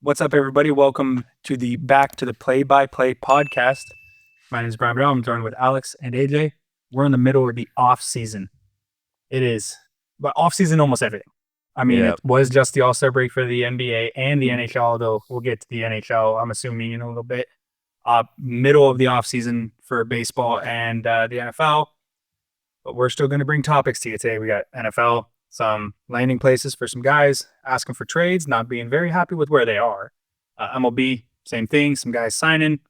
What's up, everybody? Welcome to the Back to the Play-by-Play podcast. My name is Brian Brown. I'm joined with Alex and AJ. We're in the middle of the off-season. It is, but off-season almost everything. I mean, It was just the All-Star break for the NBA and the NHL, although we'll get to the NHL, I'm assuming, in a little bit. Middle of the off-season for baseball and the NFL. But we're still going to bring topics to you today. We got NFL, some landing places for some guys asking for trades, not being very happy with where they are. MLB, same thing, some guys signing.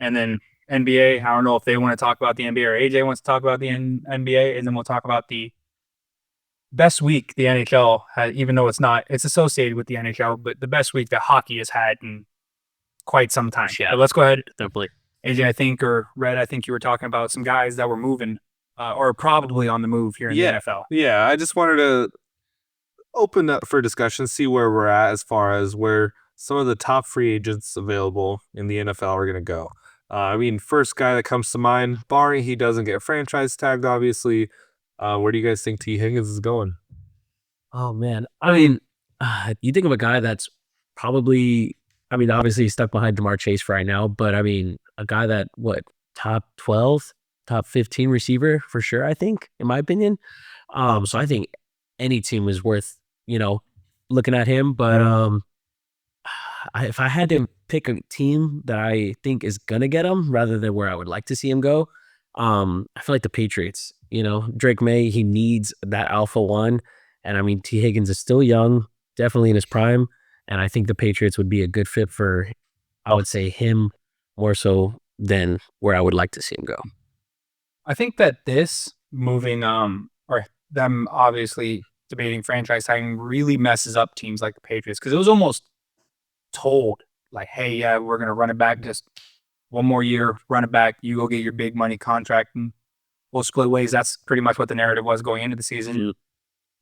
And then NBA, I don't know if they want to talk about the NBA or AJ wants to talk about the NBA. And then we'll talk about the best week the NHL had, even though it's associated with the NHL, but the best week that hockey has had in quite some time. Yeah. But let's go ahead. Definitely. AJ, I think, or Red, I think you were talking about some guys that were moving or probably on the move here in the NFL. Yeah, I just wanted to open up for discussion, see where we're at as far as where some of the top free agents available in the NFL are going to go. First guy that comes to mind, barring he doesn't get franchise tagged, obviously, where do you guys think T. Higgins is going? Oh, man. You think of a guy that's probably, obviously he's stuck behind Jamar Chase for right now, but a guy that, top 12, top 15 receiver for sure, I think, in my opinion. So I think any team is worth, looking at him. But if I had to pick a team that I think is going to get him rather than where I would like to see him go, I feel like the Patriots. Drake May, he needs that alpha one. And T. Higgins is still young, definitely in his prime. And I think the Patriots would be a good fit for, I would say, him more so than where I would like to see him go. I think that this moving, or them obviously debating franchise tagging really messes up teams like the Patriots, because it was almost told, like, hey, yeah, we're going to run it back just one more year, run it back, you go get your big money contract, and we'll split ways. That's pretty much what the narrative was going into the season.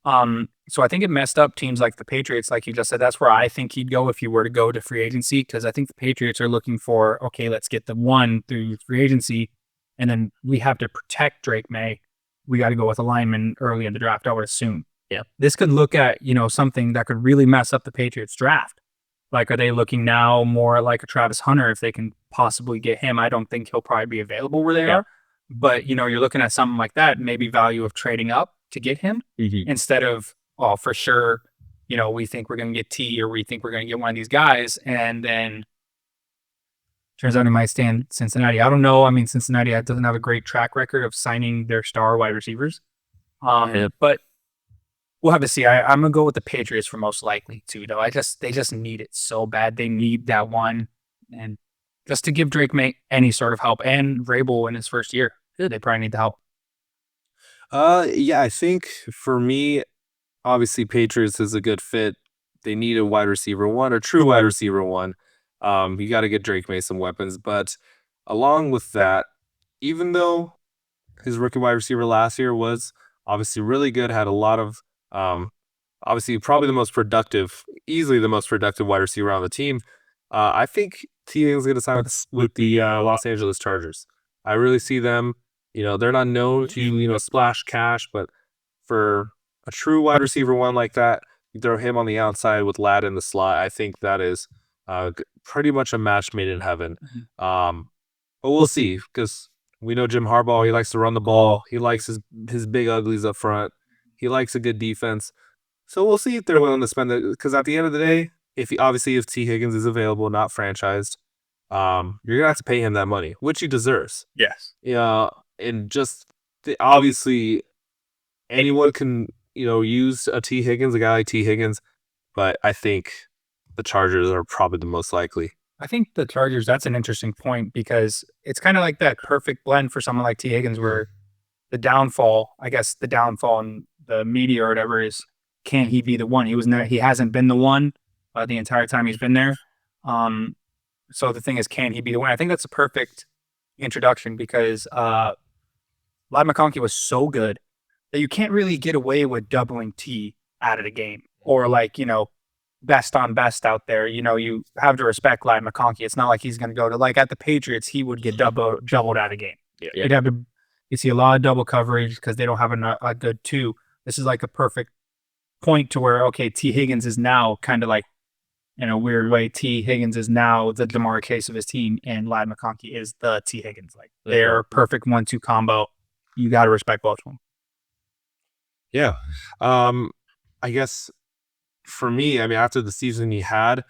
So I think it messed up teams like the Patriots, like you just said. That's where I think he'd go if he were to go to free agency, because I think the Patriots are looking for, okay, let's get the one through free agency, and then we have to protect Drake May. We got to go with a lineman early in the draft, I would assume. Yeah. This could look at, something that could really mess up the Patriots draft. Like, are they looking now more like a Travis Hunter if they can possibly get him? I don't think he'll probably be available where they are. But, you're looking at something like that, maybe value of trading up to get him instead of, oh, for sure, we think we're going to get T, or we think we're going to get one of these guys. And then turns out he might stay in Cincinnati. I don't know. Cincinnati doesn't have a great track record of signing their star wide receivers. But we'll have to see. I'm going to go with the Patriots for most likely too, though. They just need it so bad. They need that one. And just to give Drake May any sort of help, and Vrabel in his first year, they probably need the help. I think for me, obviously Patriots is a good fit. They need a wide receiver one, or true wide receiver one. You got to get Drake May some weapons. But along with that, even though his rookie wide receiver last year was obviously really good, had a lot of, obviously probably easily the most productive wide receiver on the team, I think T. Higgins is going to sign with the Los Angeles Chargers. I really see them, they're not known to, splash cash, but for a true wide receiver one like that, you throw him on the outside with Ladd in the slot, I think that is pretty much a match made in heaven. But we'll see, because we know Jim Harbaugh, he likes to run the ball. He likes his big uglies up front. He likes a good defense. So we'll see if they're willing to spend it, because at the end of the day, if T. Higgins is available, not franchised, you're going to have to pay him that money, which he deserves. Yes. Yeah, and just obviously anyone can, use a T. Higgins, a guy like T. Higgins, but I think the Chargers are probably the most likely. I think the Chargers, that's an interesting point, because it's kind of like that perfect blend for someone like T. Higgins, where the downfall in the media or whatever is, can he be the one? He hasn't been the one the entire time he's been there. So the thing is, can he be the one? I think that's a perfect introduction, because Ladd McConkey was so good that you can't really get away with doubling T out of the game, or best on best out there. You have to respect Ladd McConkey. It's not like he's going to go to, like, at the Patriots, he would get doubled out of game. Yeah. You see a lot of double coverage because they don't have a good two. This is like a perfect point to where, okay, T. Higgins is now kind of like in a weird way, T. Higgins is now the DeMar Case of his team, and Ladd McConkey is the T. Higgins. Like, they're a perfect 1-2 combo. You got to respect both of them. Yeah. I guess for me, I mean, after the season he had,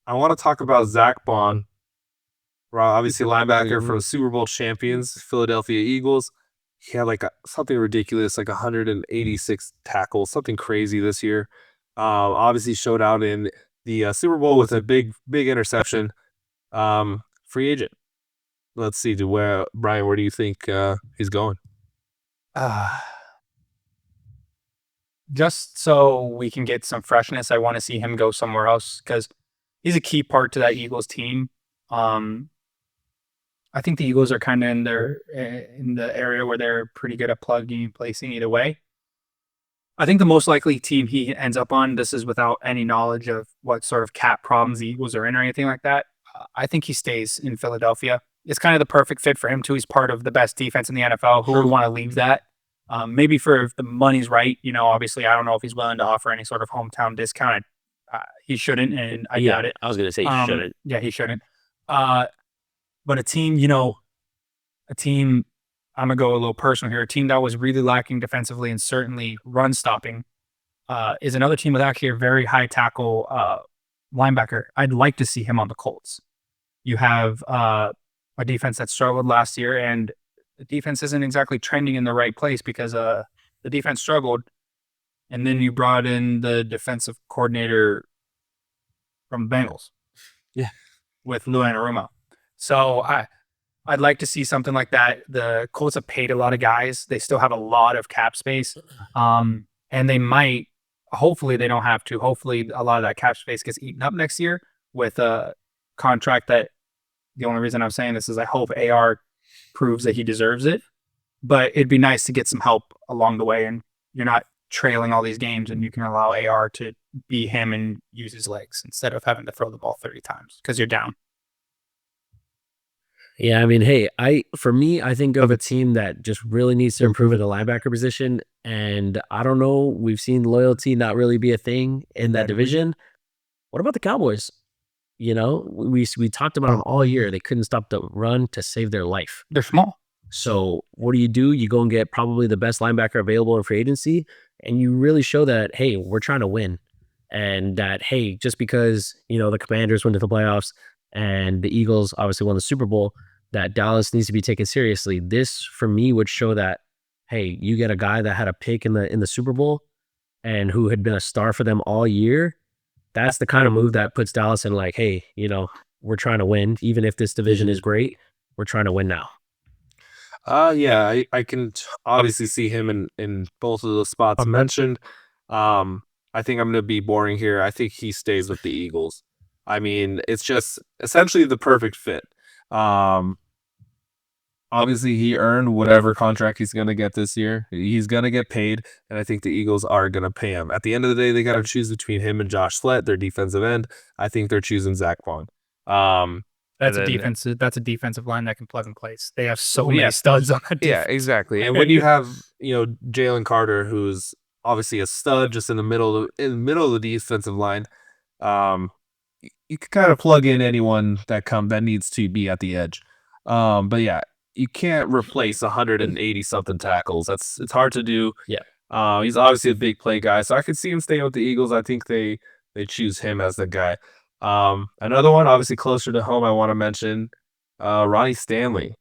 I want to talk about Zack Baun. Obviously, linebacker for the Super Bowl champions, Philadelphia Eagles. He had like something ridiculous, like 186 tackles, something crazy this year. Obviously showed out in the Super Bowl with a big interception. Free agent. Let's see. Brian, where do you think he's going? Just so we can get some freshness, I want to see him go somewhere else because he's a key part to that Eagles team. I think the Eagles are kind of in the area where they're pretty good at plugging and placing either way. I think the most likely team he ends up on, this is without any knowledge of what sort of cap problems the Eagles are in or anything like that. I think he stays in Philadelphia. It's kind of the perfect fit for him too. He's part of the best defense in the NFL. Who would want to leave that? Maybe for if the money's right, obviously I don't know if he's willing to offer any sort of hometown discount. He shouldn't, and I doubt it. I was going to say he shouldn't. Yeah, he shouldn't. But a team, I'm going to go a little personal here. A team that was really lacking defensively and certainly run stopping is another team with actually a very high tackle linebacker. I'd like to see him on the Colts. You have a defense that struggled last year, and the defense isn't exactly trending in the right place because the defense struggled. And then you brought in the defensive coordinator from Bengals. Yeah. With Lou Anarumo. So I'd like to see something like that. The Colts have paid a lot of guys. They still have a lot of cap space. And they might, hopefully they don't have to. Hopefully a lot of that cap space gets eaten up next year with a contract that the only reason I'm saying this is I hope AR proves that he deserves it. But it'd be nice to get some help along the way, and you're not trailing all these games, and you can allow AR to be him and use his legs instead of having to throw the ball 30 times because you're down. Yeah, I mean, hey, for me, I think of a team that just really needs to improve at the linebacker position. And I don't know, we've seen loyalty not really be a thing in that division. What about the Cowboys? We talked about them all year. They couldn't stop the run to save their life. They're small. So what do? You go and get probably the best linebacker available in free agency, and you really show that, hey, we're trying to win. And that, hey, just because, the Commanders went to the playoffs and the Eagles obviously won the Super Bowl, that Dallas needs to be taken seriously. This, for me, would show that, hey, you get a guy that had a pick in the Super Bowl and who had been a star for them all year. That's the kind of move that puts Dallas in like, hey, we're trying to win. Even if this division is great, we're trying to win now. Yeah, I can obviously see him in both of the spots mentioned. I think I'm going to be boring here. I think he stays with the Eagles. I mean, it's just essentially the perfect fit. Obviously he earned whatever contract he's going to get this year. He's going to get paid, and I think the Eagles are going to pay him. At the end of the day, they got to choose between him and Josh Sweat, their defensive end. I think they're choosing Zack Baun. That's a defensive line that can plug and place. They have so many studs on that defense. Yeah, exactly. And when you have, Jalen Carter, who's obviously a stud just in the middle of the defensive line, you can kind of plug in anyone that needs to be at the edge. But yeah, you can't replace 180 something tackles. It's hard to do. Yeah. He's obviously a big play guy, so I could see him staying with the Eagles. I think they choose him as the guy. Another one, obviously closer to home, I want to mention Ronnie Stanley,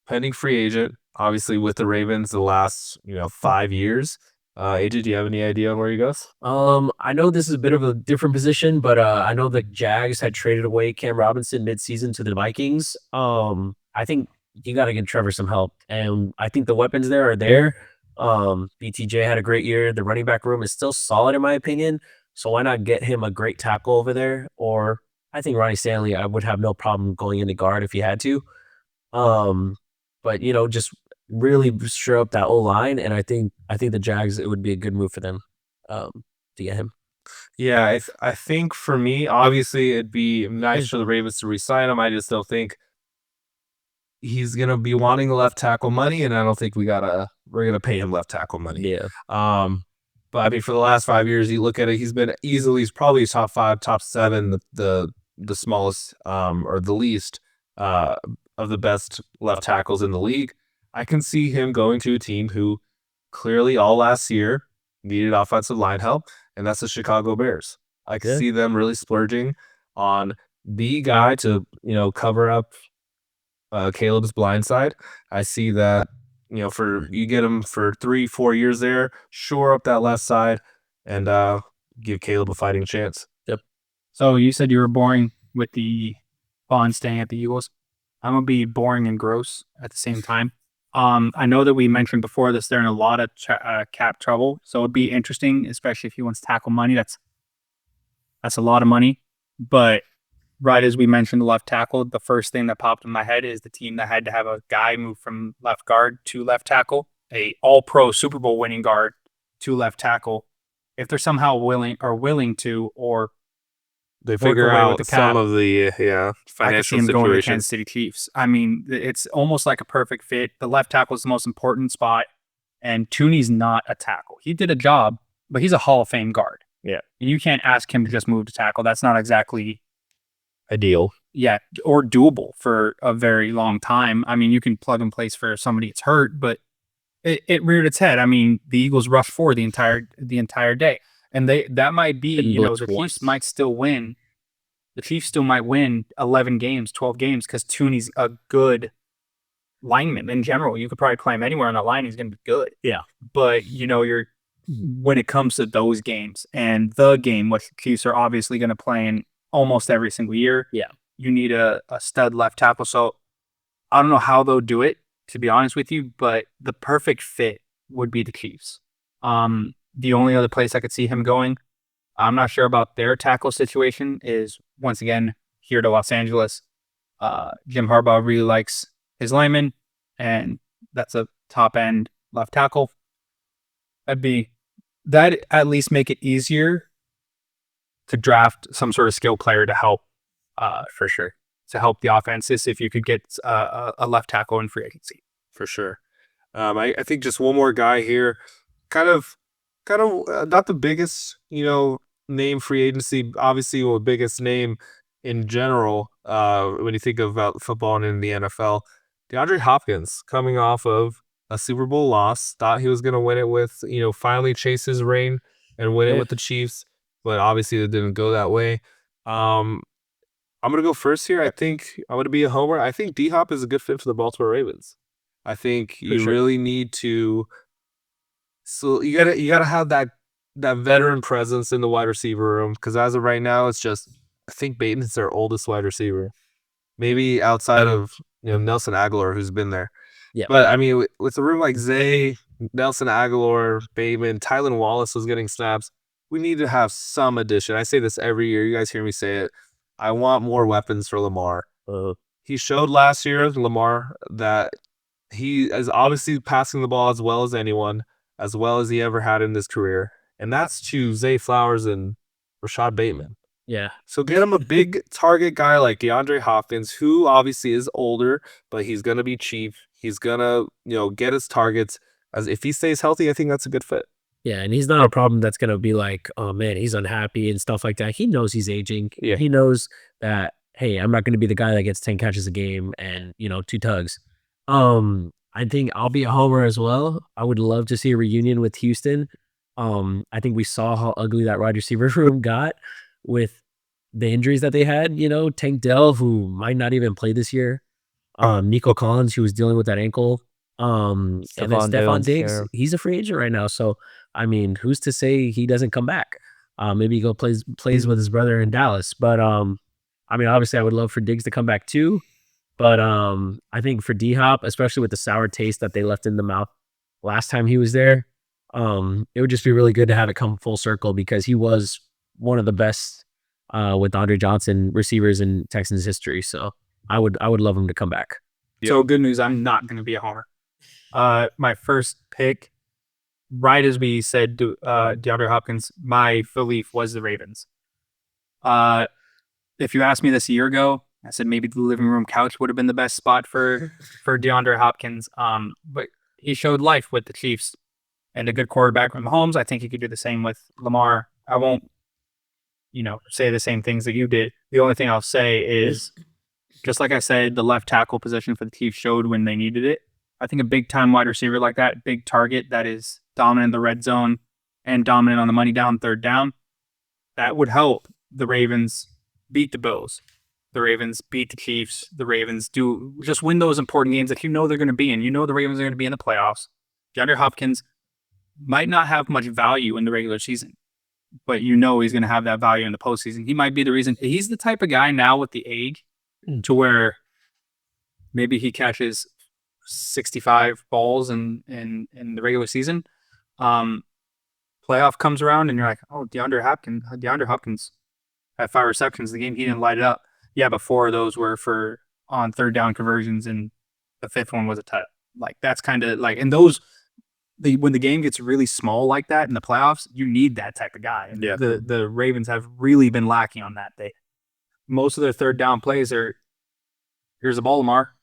pending free agent, obviously with the Ravens the last 5 years. AJ, do you have any idea on where he goes? I know this is a bit of a different position, but I know the Jags had traded away Cam Robinson midseason to the Vikings. I think you got to get Trevor some help, and I think the weapons there are there. BTJ had a great year. The running back room is still solid in my opinion, so why not get him a great tackle over there? Or I think Ronnie Stanley, I would have no problem going into guard if he had to. But just really stir up that O-line, and I think the Jags, it would be a good move for them to get him. Yeah, I think for me, obviously it'd be nice for the Ravens to re-sign him. I just don't think he's gonna be wanting left tackle money, and I don't think we're gonna pay him left tackle money. Yeah. But I mean, for the last 5 years, you look at it, he's probably top 5, top 7, the smallest or the least of the best left tackles in the league. I can see him going to a team who clearly all last year needed offensive line help, and that's the Chicago Bears. I can see them really splurging on the guy to, cover up Caleb's blind side. I see that, you get him for 3-4 years there, shore up that left side, and give Caleb a fighting chance. Yep. So you said you were boring with the Baun staying at the Eagles. I'm gonna be boring and gross at the same time. I know that we mentioned before this, they're in a lot of cap trouble, so it'd be interesting, especially if he wants tackle money. That's a lot of money. But right as we mentioned the left tackle, the first thing that popped in my head is the team that had to have a guy move from left guard to left tackle, a All-Pro Super Bowl winning guard to left tackle. If they're somehow willing to, or they figure out some of the financial I can see him going to the situation. Kansas City Chiefs. I mean, it's almost like a perfect fit. The left tackle is the most important spot, and Tooney's not a tackle. He did a job, but he's a Hall of Fame guard. Yeah. And you can't ask him to just move to tackle. That's not exactly Ideal. yeah, or doable for a very long time. I mean, you can plug in place for somebody that's hurt, but it reared its head. I mean, the Eagles rushed for the entire day, and that might be, the Chiefs might still win. The Chiefs still might win 11 games, 12 games, because Tooney's a good lineman in general. You could probably play him anywhere on the line; he's going to be good. Yeah, but when it comes to those games and the game, which the Chiefs are obviously going to play in almost every single year. Yeah. You need a stud left tackle. So I don't know how they'll do it, to be honest with you, but the perfect fit would be the Chiefs. The only other place I could see him going, I'm not sure about their tackle situation, is once again here to Los Angeles. Jim Harbaugh really likes his lineman, and that's a top end left tackle. That at least make it easier to draft some sort of skill player to help, for sure, to help the offenses if you could get a left tackle in free agency. For sure. I think just one more guy here, kind of not the biggest, name free agency, obviously the biggest name in general when you think about football and in the NFL. DeAndre Hopkins coming off of a Super Bowl loss, thought he was going to win it with, finally chase his reign and win it with the Chiefs. But obviously it didn't go that way. I'm going to go first here. I think I'm going to be a homer. I think D-Hop is a good fit for the Baltimore Ravens. I think you really need to. So you gotta have that veteran presence in the wide receiver room, because as of right now, it's just, I think Bateman's their oldest wide receiver, maybe outside of Nelson Aguilar, who's been there. Yeah. But I mean, with a room like Zay, Nelson Aguilar, Bateman, Tylan Wallace was getting snaps. We need to have some addition. I say this every year. You guys hear me say it. I want more weapons for Lamar. He showed last year, Lamar, that he is obviously passing the ball as well as anyone, as well as he ever had in his career. And that's to Zay Flowers and Rashad Bateman. Yeah. So get him a big target guy like DeAndre Hopkins, who obviously is older, but he's going to be cheap. He's going to, get his targets. As if he stays healthy, I think that's a good fit. Yeah, and he's not a problem that's going to be like, oh, man, he's unhappy and stuff like that. He knows he's aging. Yeah. He knows that, hey, I'm not going to be the guy that gets 10 catches a game and, 2 tugs. I think I'll be a homer as well. I would love to see a reunion with Houston. I think we saw how ugly that wide receiver room got with the injuries that they had. Tank Dell, who might not even play this year. Nico Collins, who was dealing with that ankle. And then Stephon Diggs, he's a free agent right now. So, I mean, who's to say he doesn't come back? Maybe he plays with his brother in Dallas. But, I mean, obviously I would love for Diggs to come back too. But I think for D-Hop, especially with the sour taste that they left in the mouth last time he was there, it would just be really good to have it come full circle, because he was one of the best with Andre Johnson receivers in Texans history. So I would love him to come back. Yep. So good news, I'm not going to be a homer. My first pick, right as we said, DeAndre Hopkins, my belief was the Ravens. If you asked me this a year ago, I said maybe the living room couch would have been the best spot for DeAndre Hopkins. But he showed life with the Chiefs, and a good quarterback with Mahomes, I think he could do the same with Lamar. I won't, say the same things that you did. The only thing I'll say is, just like I said, the left tackle position for the Chiefs showed when they needed it. I think a big-time wide receiver like that, big target that is dominant in the red zone and dominant on the money down, third down, that would help the Ravens beat the Bills. The Ravens beat the Chiefs. The Ravens just win those important games that they're going to be in. The Ravens are going to be in the playoffs. DeAndre Hopkins might not have much value in the regular season, but he's going to have that value in the postseason. He might be the reason. He's the type of guy now with the age to where maybe he catches 65 balls in the regular season. Playoff comes around and you're like, oh, DeAndre Hopkins had 5 receptions. The game he didn't light it up. Yeah, but 4 of those were on third down conversions, and the 5th one was a touch. Like, that's kind of like, and those, when the game gets really small like that in the playoffs, you need that type of guy. And the Ravens have really been lacking on that. Most of their third down plays are, here's the ball, Lamar,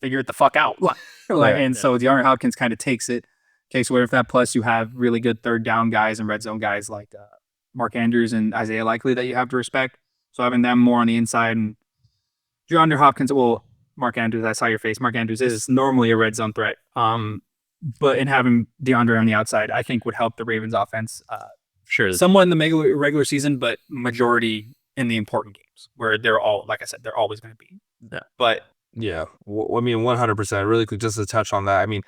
figure it the fuck out. So DeAndre Hopkins kind of takes away with that. Plus, you have really good third down guys and red zone guys like Mark Andrews and Isaiah Likely that you have to respect. So having them more on the inside, and DeAndre Hopkins, Mark Andrews, I saw your face. Mark Andrews is normally a red zone threat. But in having DeAndre on the outside, I think would help the Ravens offense. Sure. Somewhat in the regular season, but majority in the important games where they're all, like I said, they're always going to be. Yeah. But yeah, 100%. Really quick, just to touch on that. I mean,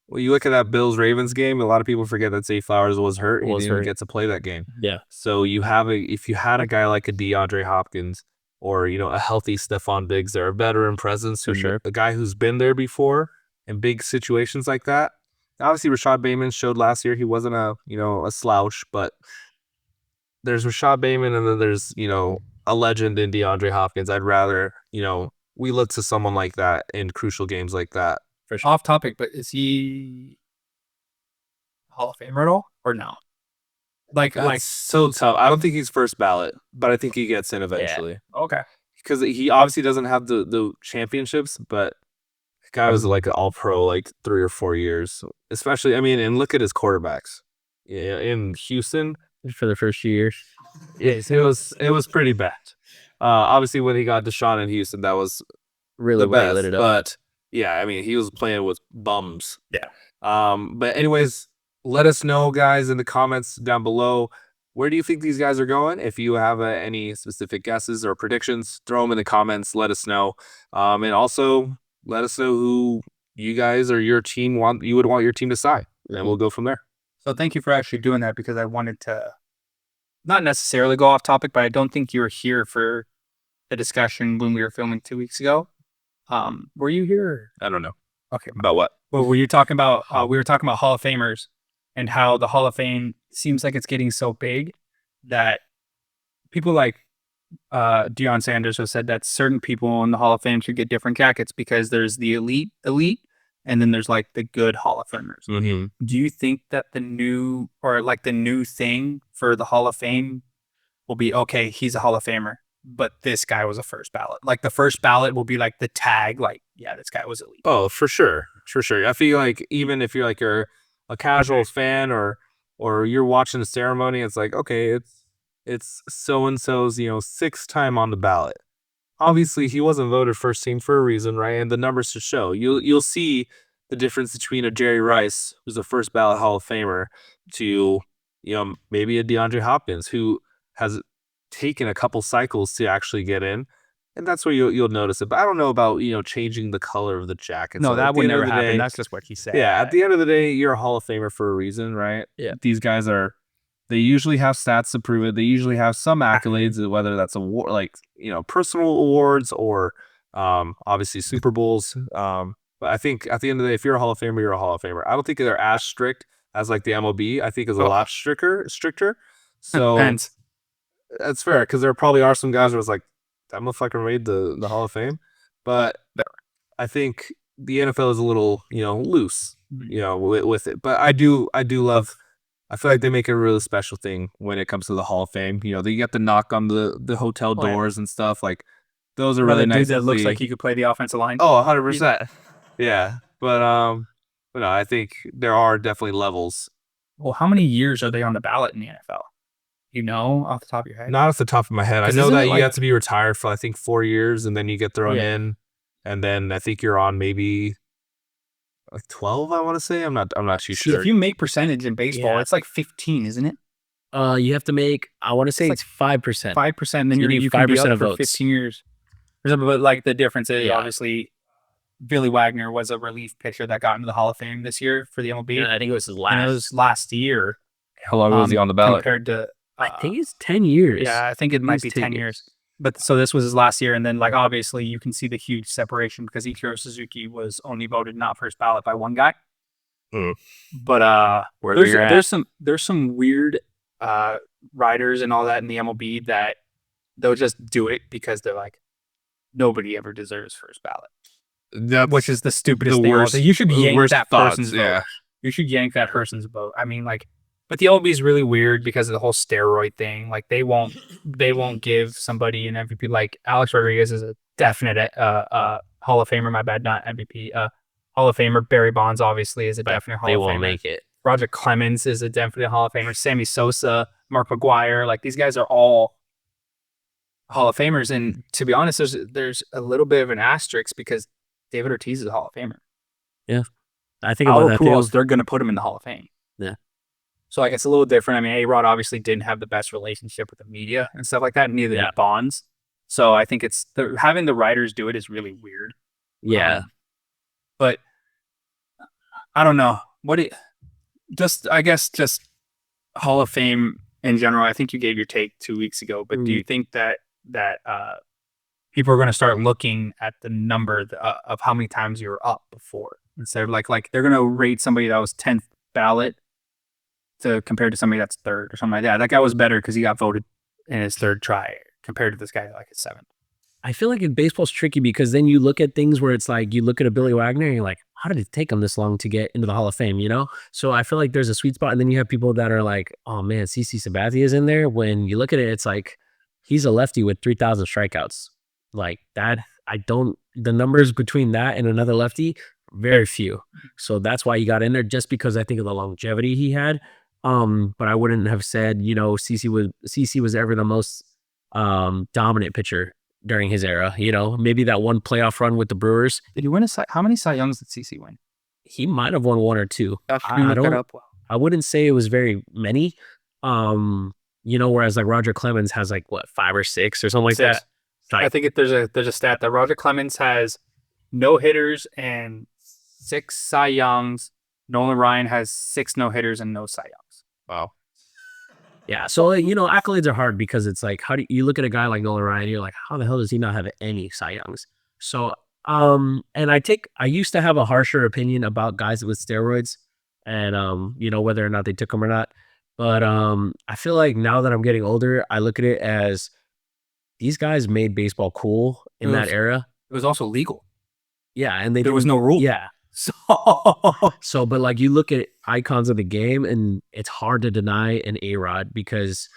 when you look at that Bills-Ravens game, a lot of people forget that Zay Flowers was hurt. He didn't get to play that game. Yeah. So if you had a guy like a DeAndre Hopkins or, a healthy Stephon Diggs, they're a veteran presence. For sure. A guy who's been there before in big situations like that. Obviously, Rashad Bateman showed last year he wasn't a slouch, but there's Rashad Bateman and then there's, a legend in DeAndre Hopkins. I'd rather, we look to someone like that in crucial games like that. for sure. Off topic, but is he Hall of Famer at all or no? That's so tough. I don't think he's first ballot, but I think he gets in eventually. Yeah. Okay. Because he obviously doesn't have the championships, but the guy was like an all-pro like 3 or 4 years. Especially, and look at his quarterbacks. Yeah, in Houston. For the first few years. Yes, it was pretty bad. Obviously, when he got Deshaun in Houston, that was really the best. lit it up. But yeah, he was playing with bums. Yeah. But anyways, let us know, guys, in the comments down below. Where do you think these guys are going? If you have any specific guesses or predictions, throw them in the comments. Let us know. And also, let us know who you guys or your team you would want your team to side. And we'll go from there. So thank you for actually doing that, because I wanted to not necessarily go off topic, but I don't think you were here for the discussion when we were filming 2 weeks ago. Were you here? I don't know. Okay. About what? Well, were you talking about, we were talking about Hall of Famers and how the Hall of Fame seems like it's getting so big that people like Deion Sanders have said that certain people in the Hall of Fame should get different jackets because there's the elite, and then there's like the good Hall of Famers. Mm-hmm. Do you think that the new thing for the Hall of Fame will be, okay, he's a Hall of Famer, but this guy was a first ballot? Like the first ballot will be like the tag, like, yeah, this guy was elite. Oh, for sure. For sure. I feel like even if you're a casual fan or you're watching the ceremony, it's like, okay, it's so-and-so's, 6th time on the ballot. Obviously, he wasn't voted first team for a reason, right? And the numbers to show. You'll see the difference between a Jerry Rice, who's a first ballot Hall of Famer, to maybe a DeAndre Hopkins, who has taken a couple cycles to actually get in, and that's where you'll notice it. But I don't know about changing the color of the jacket. No, so that would never happen. That's just what he said. Yeah, at the end of the day, you're a Hall of Famer for a reason, right? Yeah. These guys they usually have stats to prove it. They usually have some accolades, whether that's award, like personal awards or obviously Super Bowls. But I think at the end of the day, if you're a Hall of Famer, you're a Hall of Famer. I don't think they're as strict as like the MLB. I think it's a lot stricter. So that's fair, because there probably are some guys where it's like, that motherfucker made the Hall of Fame. But I think the NFL is a little loose with it. But I do love. I feel like they make a really special thing when it comes to the Hall of Fame. They get the knock on the hotel doors and stuff. Like, those are really nice. That looks like he could play the offensive line. Oh, 100%. Yeah. But But no, I think there are definitely levels. Well, how many years are they on the ballot in the NFL? You know, off the top of your head? Not off the top of my head. I 'Cause know isn't that it you like- have to be retired for I think 4 years, and then you get thrown in, and then I think you're on maybe like 12. I want to say. I'm not too See, sure. if you make percentage in baseball, Yeah. it's like 15, isn't it? You have to make, I want to say It's it's 5%. 5%. Then So you you need can be 5% up of for votes. 15 years. But like the difference is Yeah. obviously Billy Wagner was a relief pitcher that got into the Hall of Fame this year for the MLB. Yeah, I think it was his And it last. was last year. How long was he on the ballot? Compared to, I think it's 10 years. yeah, I think it might was be 10 10 years. But so this was his last year. And then like, obviously you can see the huge separation because Ichiro Suzuki was only voted not first ballot by one guy. Mm. But Where there's, you're at. there's some weird riders and all that in the MLB that they'll just do it because they're like, nobody ever deserves first ballot, That's which is the stupidest the thing. worst- You should the yank worst that thoughts, person's vote. yeah. You should yank that person's vote. I mean, like, but the MLB is really weird because of the whole steroid thing. Like, they won't give somebody an MVP. Like Alex Rodriguez is a definite Hall of Famer. My bad, not MVP. Hall of Famer. Barry Bonds obviously is a definite Hall They of won't Famer. make it. Roger Clemens is a definite Hall of Famer. Sammy Sosa, Mark McGwire, like these guys are all Hall of Famers. And to be honest, there's a little bit of an asterisk because David Ortiz is a Hall of Famer. I think about that Pujols, too. they're going to put him in the Hall of Fame. Yeah. So like it's a little different. I mean, A-Rod obviously didn't have the best relationship with the media and stuff like that. Neither Yeah. did Bonds. So I think having the writers do it is really weird. Yeah. But I don't know I guess just Hall of Fame in general. I think you gave your take 2 weeks ago, but do you think that people are going to start looking at the number of how many times you were up before instead of like they're going to rate somebody that was 10th ballot compared to somebody that's third or something like that. That guy was better because he got voted in his third try compared to this guy like his seventh. I feel like in baseball's tricky because then you look at things where it's like you look at a Billy Wagner and you're like, how did it take him this long to get into the Hall of Fame, you know? So I feel like there's a sweet spot. And then you have people that are like, oh man, CC Sabathia is in there. When you look at it, it's like he's a lefty with 3,000 strikeouts. Like that, the numbers between that and another lefty, very few. So that's why he got in there, just because I think of the longevity he had. But I wouldn't have said, you know, CC was ever the most dominant pitcher during his era. You know, maybe that one playoff run with the Brewers. Did he win how many Cy Youngs did CC win? He might have won one or two. I wouldn't say it was very many. You know, whereas like Roger Clemens has like what, 5 or 6 or something like that. I think there's a stat that Roger Clemens has no hitters and 6 Cy Youngs. Nolan Ryan has 6 no hitters and no Cy Youngs. Wow. Yeah, so you know, accolades are hard because it's like, how do you look at a guy like Nolan Ryan? You're like, how the hell does he not have any Cy Youngs? So, and I used to have a harsher opinion about guys with steroids, and you know, whether or not they took them or not. But I feel like now that I'm getting older, I look at it as these guys made baseball cool in that era. It was also legal. Yeah, and There was no rule. Yeah. So, but like you look at icons of the game, and it's hard to deny an A-Rod because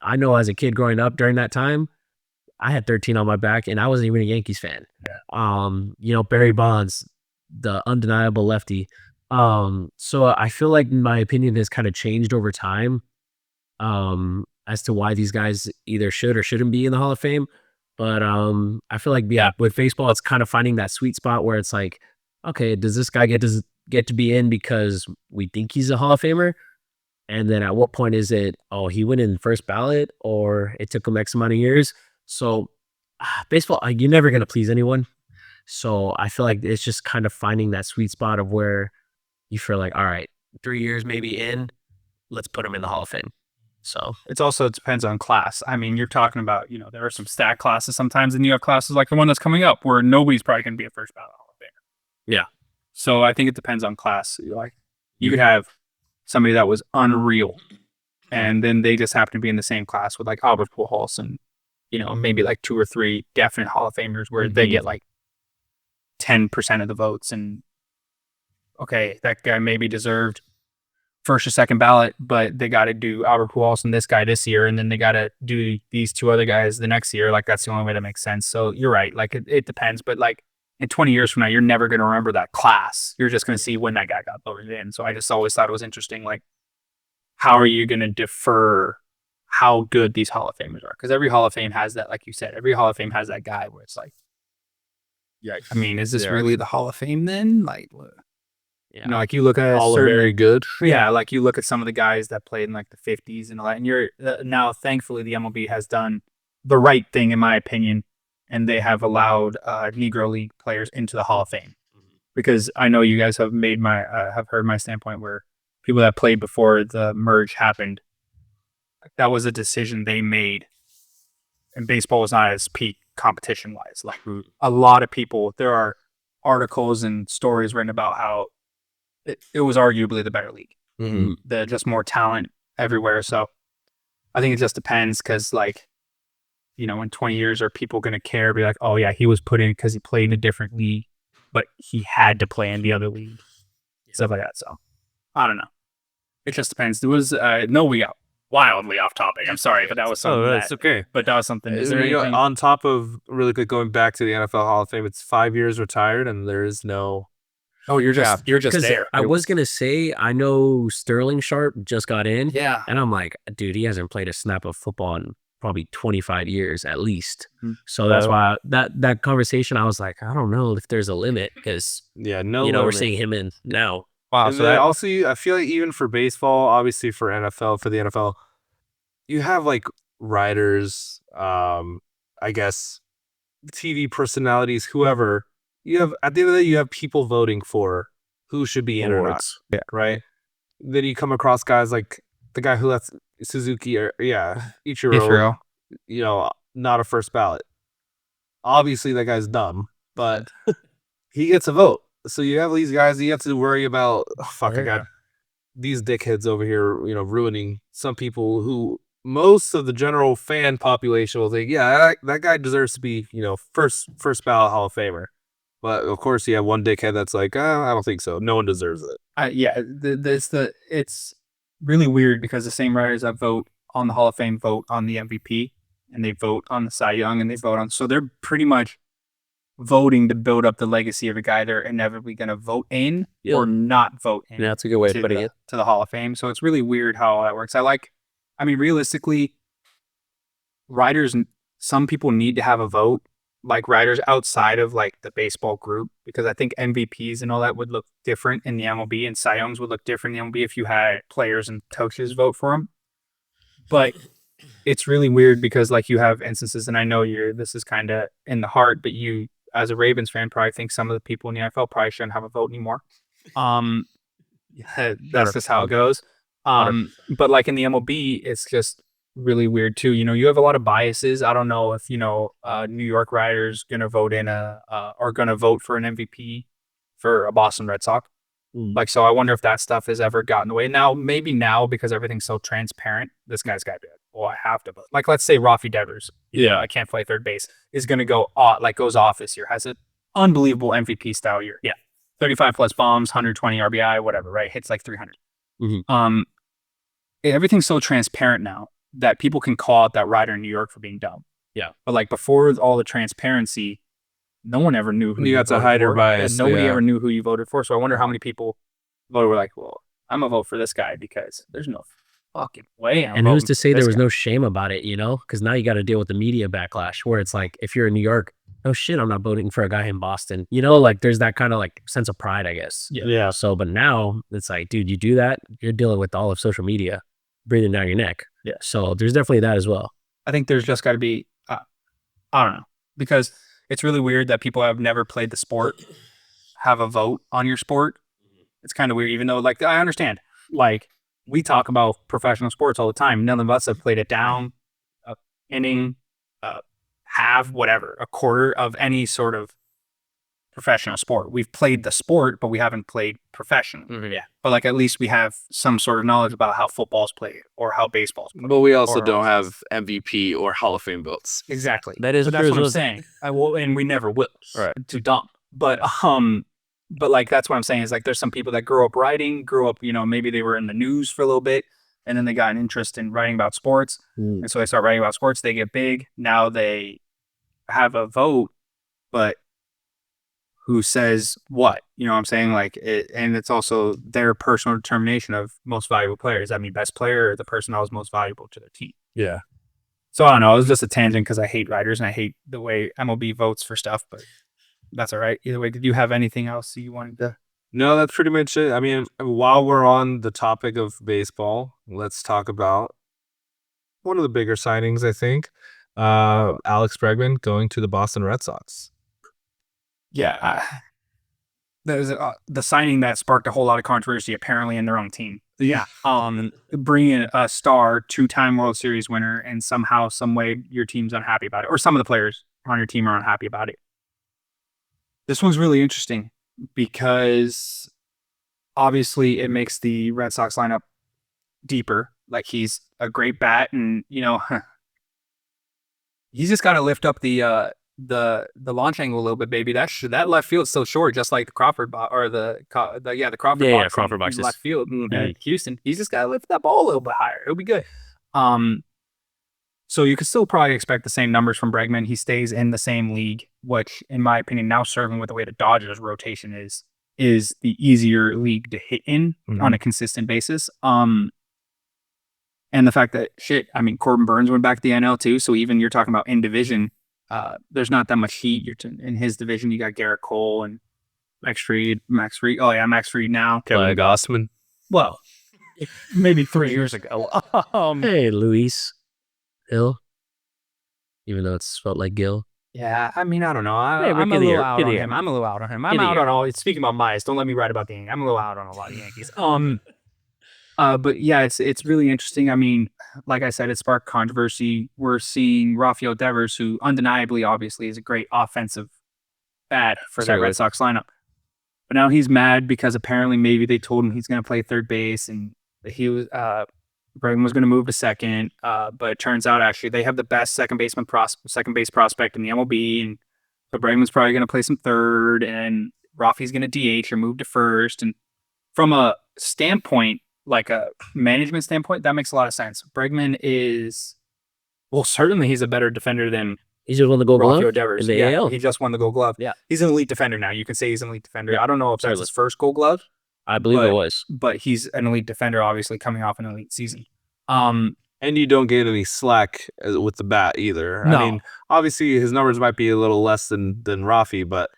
I know as a kid growing up during that time, I had 13 on my back, and I wasn't even a Yankees fan. Yeah. You know, Barry Bonds, the undeniable lefty. So I feel like my opinion has kind of changed over time, as to why these guys either should or shouldn't be in the Hall of Fame. But I feel like, yeah, with baseball, it's kind of finding that sweet spot where it's like, okay, does this guy get to be in because we think he's a Hall of Famer? And then at what point is it, oh, he went in first ballot, or it took him X amount of years? So baseball, you're never going to please anyone. So I feel like it's just kind of finding that sweet spot of where you feel like, all right, 3 years maybe in, let's put him in the Hall of Fame. So it depends on class. I mean, you're talking about, you know, there are some stat classes sometimes, and you have classes like the one that's coming up where nobody's probably going to be a first ballot Hall of Famer. Yeah. So I think it depends on class. Like you could have somebody that was unreal, and then they just happen to be in the same class with like Albert Pujols and, you know, maybe like 2 or 3 definite Hall of Famers where they get like 10% of the votes, and okay, that guy maybe deserved first or second ballot, but they got to do Albert Pujols and this guy this year, and then they got to do these 2 other guys the next year. Like that's the only way that makes sense. So you're right. Like it depends, but like in 20 years from now, you're never going to remember that class. You're just going to see when that guy got voted in. So I just always thought it was interesting. Like, how are you going to defer how good these Hall of Famers are? Because every Hall of Fame has that, like you said, every Hall of Fame has that guy where it's like, yeah, I mean, is this really the Hall of Fame then? Like, Yeah. you know, like you look at All certain, very good. yeah, like you look at some of the guys that played in like the 50s and all that, and you're now, thankfully, the MLB has done the right thing, in my opinion, and they have allowed Negro League players into the Hall of Fame. Because I know you guys have made my have heard my standpoint where people that played before the merge happened, that was a decision they made, and baseball was not as peak competition wise. Like a lot of people, there are articles and stories written about how it was arguably the better league. Mm-hmm. There's just more talent everywhere. So I think it just depends because, like, you know, in 20 years, are people going to care? Be like, oh, yeah, he was put in because he played in a different league, but he had to play in the other league. Stuff like that. So I don't know. It just depends. There was, no, we got wildly off topic. I'm sorry, but that was something. That's okay. But that was something. Is there You know, anything? on top of really quick going back to the NFL Hall of Fame, it's 5 years retired, and there is no. Oh, you're just there. I was gonna say, I know Sterling Sharp just got in, Yeah. and I'm like, dude, he hasn't played a snap of football in probably 25 years at least. So that's why that conversation, I was like, I don't know if there's a limit because Yeah, no. you know we're limit. seeing him in now. Wow. And So then that also, I feel like even for baseball, obviously for NFL, for the NFL, you have like writers, I guess, TV personalities, whoever. You have at the end of the day, you have people voting for who should be in or not, right? Then you come across guys like the guy who left Suzuki or Ichiro, you know, not a first ballot. Obviously, that guy's dumb, but he gets a vote. So you have these guys you have to worry about. Oh, fucking God, these dickheads over here, you know, ruining some people who most of the general fan population will think, yeah, that guy deserves to be, you know, first ballot Hall of Famer. But of course, you have one dickhead that's like, I don't think so. No one deserves it. it's really weird because the same writers that vote on the Hall of Fame vote on the MVP, and they vote on the Cy Young, and they vote on. So they're pretty much voting to build up the legacy of a guy they're inevitably going to vote in or not vote in. Yeah, that's a good way of to putting it. To the Hall of Fame. So it's really weird how that works. I mean, realistically, writers, some people need to have a vote, like writers outside of like the baseball group, because I think MVPs and all that would look different in the MLB, and Cy Youngs would look different in the MLB if you had players and coaches vote for them. But it's really weird because, like, you have instances, and I know this is kind of in the heart, but you, as a Ravens fan, probably think some of the people in the NFL probably shouldn't have a vote anymore. That's just how it goes. But like in the MLB, it's just really weird too. You know, you have a lot of biases. I don't know if, you know, New York writers gonna vote in are gonna vote for an MVP for a Boston Red Sox. Like, so I wonder if that stuff has ever gotten away. Now, maybe now because everything's so transparent, this guy's got to be like, well, I have to vote. Like, let's say Rafi Devers, I can't play third base, is gonna go goes off this year, has an unbelievable MVP style year. Yeah, 35 plus bombs, 120 RBI, whatever, right? Hits like 300. Everything's so transparent now that people can call out that writer in New York for being dumb. Yeah. But like before all the transparency, no one ever knew who you got to hide your bias. Nobody ever knew who you voted for. So I wonder how many people voted were like, well, I'm gonna vote for this guy because there's no fucking way. And who's to say there was no shame about it, you know? Because now you got to deal with the media backlash where it's like, if you're in New York, oh shit, I'm not voting for a guy in Boston. You know, like there's that kind of like sense of pride, I guess. Yeah. So, but now it's like, dude, you do that, you're dealing with all of social media breathing down your neck. Yeah. So there's definitely that as well. I think there's just got to be, I don't know, because it's really weird that people have never played the sport have a vote on your sport. It's kind of weird, even though, like, I understand, like, we talk about professional sports all the time. None of us have played it down, inning, half, whatever, a quarter of any sort of professional sport. We've played the sport, but we haven't played professionally. Yeah. But like, at least we have some sort of knowledge about how football's played or how baseball's played. But we also don't have MVP or Hall of Fame votes. Exactly. That is so true that's as what I'm well. saying. And we never will. Right. Too dumb. But like, that's what I'm saying is like, there's some people that grew up, you know, maybe they were in the news for a little bit and then they got an interest in writing about sports. And so they start writing about sports. They get big. Now they have a vote, but who says what, you know what I'm saying? Like and it's also their personal determination of most valuable players. I mean, best player or the person that was most valuable to their team. Yeah. So I don't know. It was just a tangent because I hate writers and I hate the way MLB votes for stuff, but that's all right. Either way, did you have anything else you wanted to? No, that's pretty much it. I mean, while we're on the topic of baseball, let's talk about one of the bigger signings, I think. Alex Bregman going to the Boston Red Sox. Yeah. That was the signing that sparked a whole lot of controversy apparently in their own team. Yeah. Bringing a star 2-time World Series winner and somehow, some way your team's unhappy about it, or some of the players on your team are unhappy about it. This one's really interesting because obviously it makes the Red Sox lineup deeper. Like he's a great bat and, you know, he's just got to lift up the launch angle a little bit, baby. That left field's so short, just like the Crawford the Crawford box. Crawford boxes. Left field at Houston. He's just got to lift that ball a little bit higher. It'll be good. So you could still probably expect the same numbers from Bregman. He stays in the same league, which, in my opinion, now serving with the way the Dodgers rotation is the easier league to hit in on a consistent basis. And the fact that Corbin Burns went back to the NL too. So even you're talking about in division, there's not that much heat. In his division, you got Garrett Cole and Max Fried. Oh yeah, Max Fried now. Kevin Gausman. Well, maybe 3 years ago. Hey, Luis Hill, even though it's spelled like Gil. Yeah, I mean, I don't know. Hey, I'm a get little here, out get on here. him. I'm a little out on him. I'm Get out here. on all. Speaking about Myers, don't let me write about the Yankees. I'm a little out on a lot of Yankees. But yeah, it's really interesting. I mean, like I said, it sparked controversy. We're seeing Rafael Devers, who undeniably, obviously, is a great offensive bat for that Red Sox lineup. But now he's mad because apparently maybe they told him he's going to play third base and he was Bregman was going to move to second. But it turns out actually they have the best second base prospect in the MLB, and so Bregman's probably going to play some third, and Rafi's going to DH or move to first. And from a standpoint, like a management standpoint, that makes a lot of sense. Bregman is, well, certainly he's a better defender than He just won the Gold Glove Rafael Devers. in the AL. He just won the Gold Glove. Yeah. He's an elite defender now. You can say he's an elite defender. Yeah. I don't know if that's Certainly. his first Gold Glove, I believe it was. but he's an elite defender, obviously coming off an elite season. And you don't get any slack with the bat either. No. I mean, obviously his numbers might be a little less than Rafi, but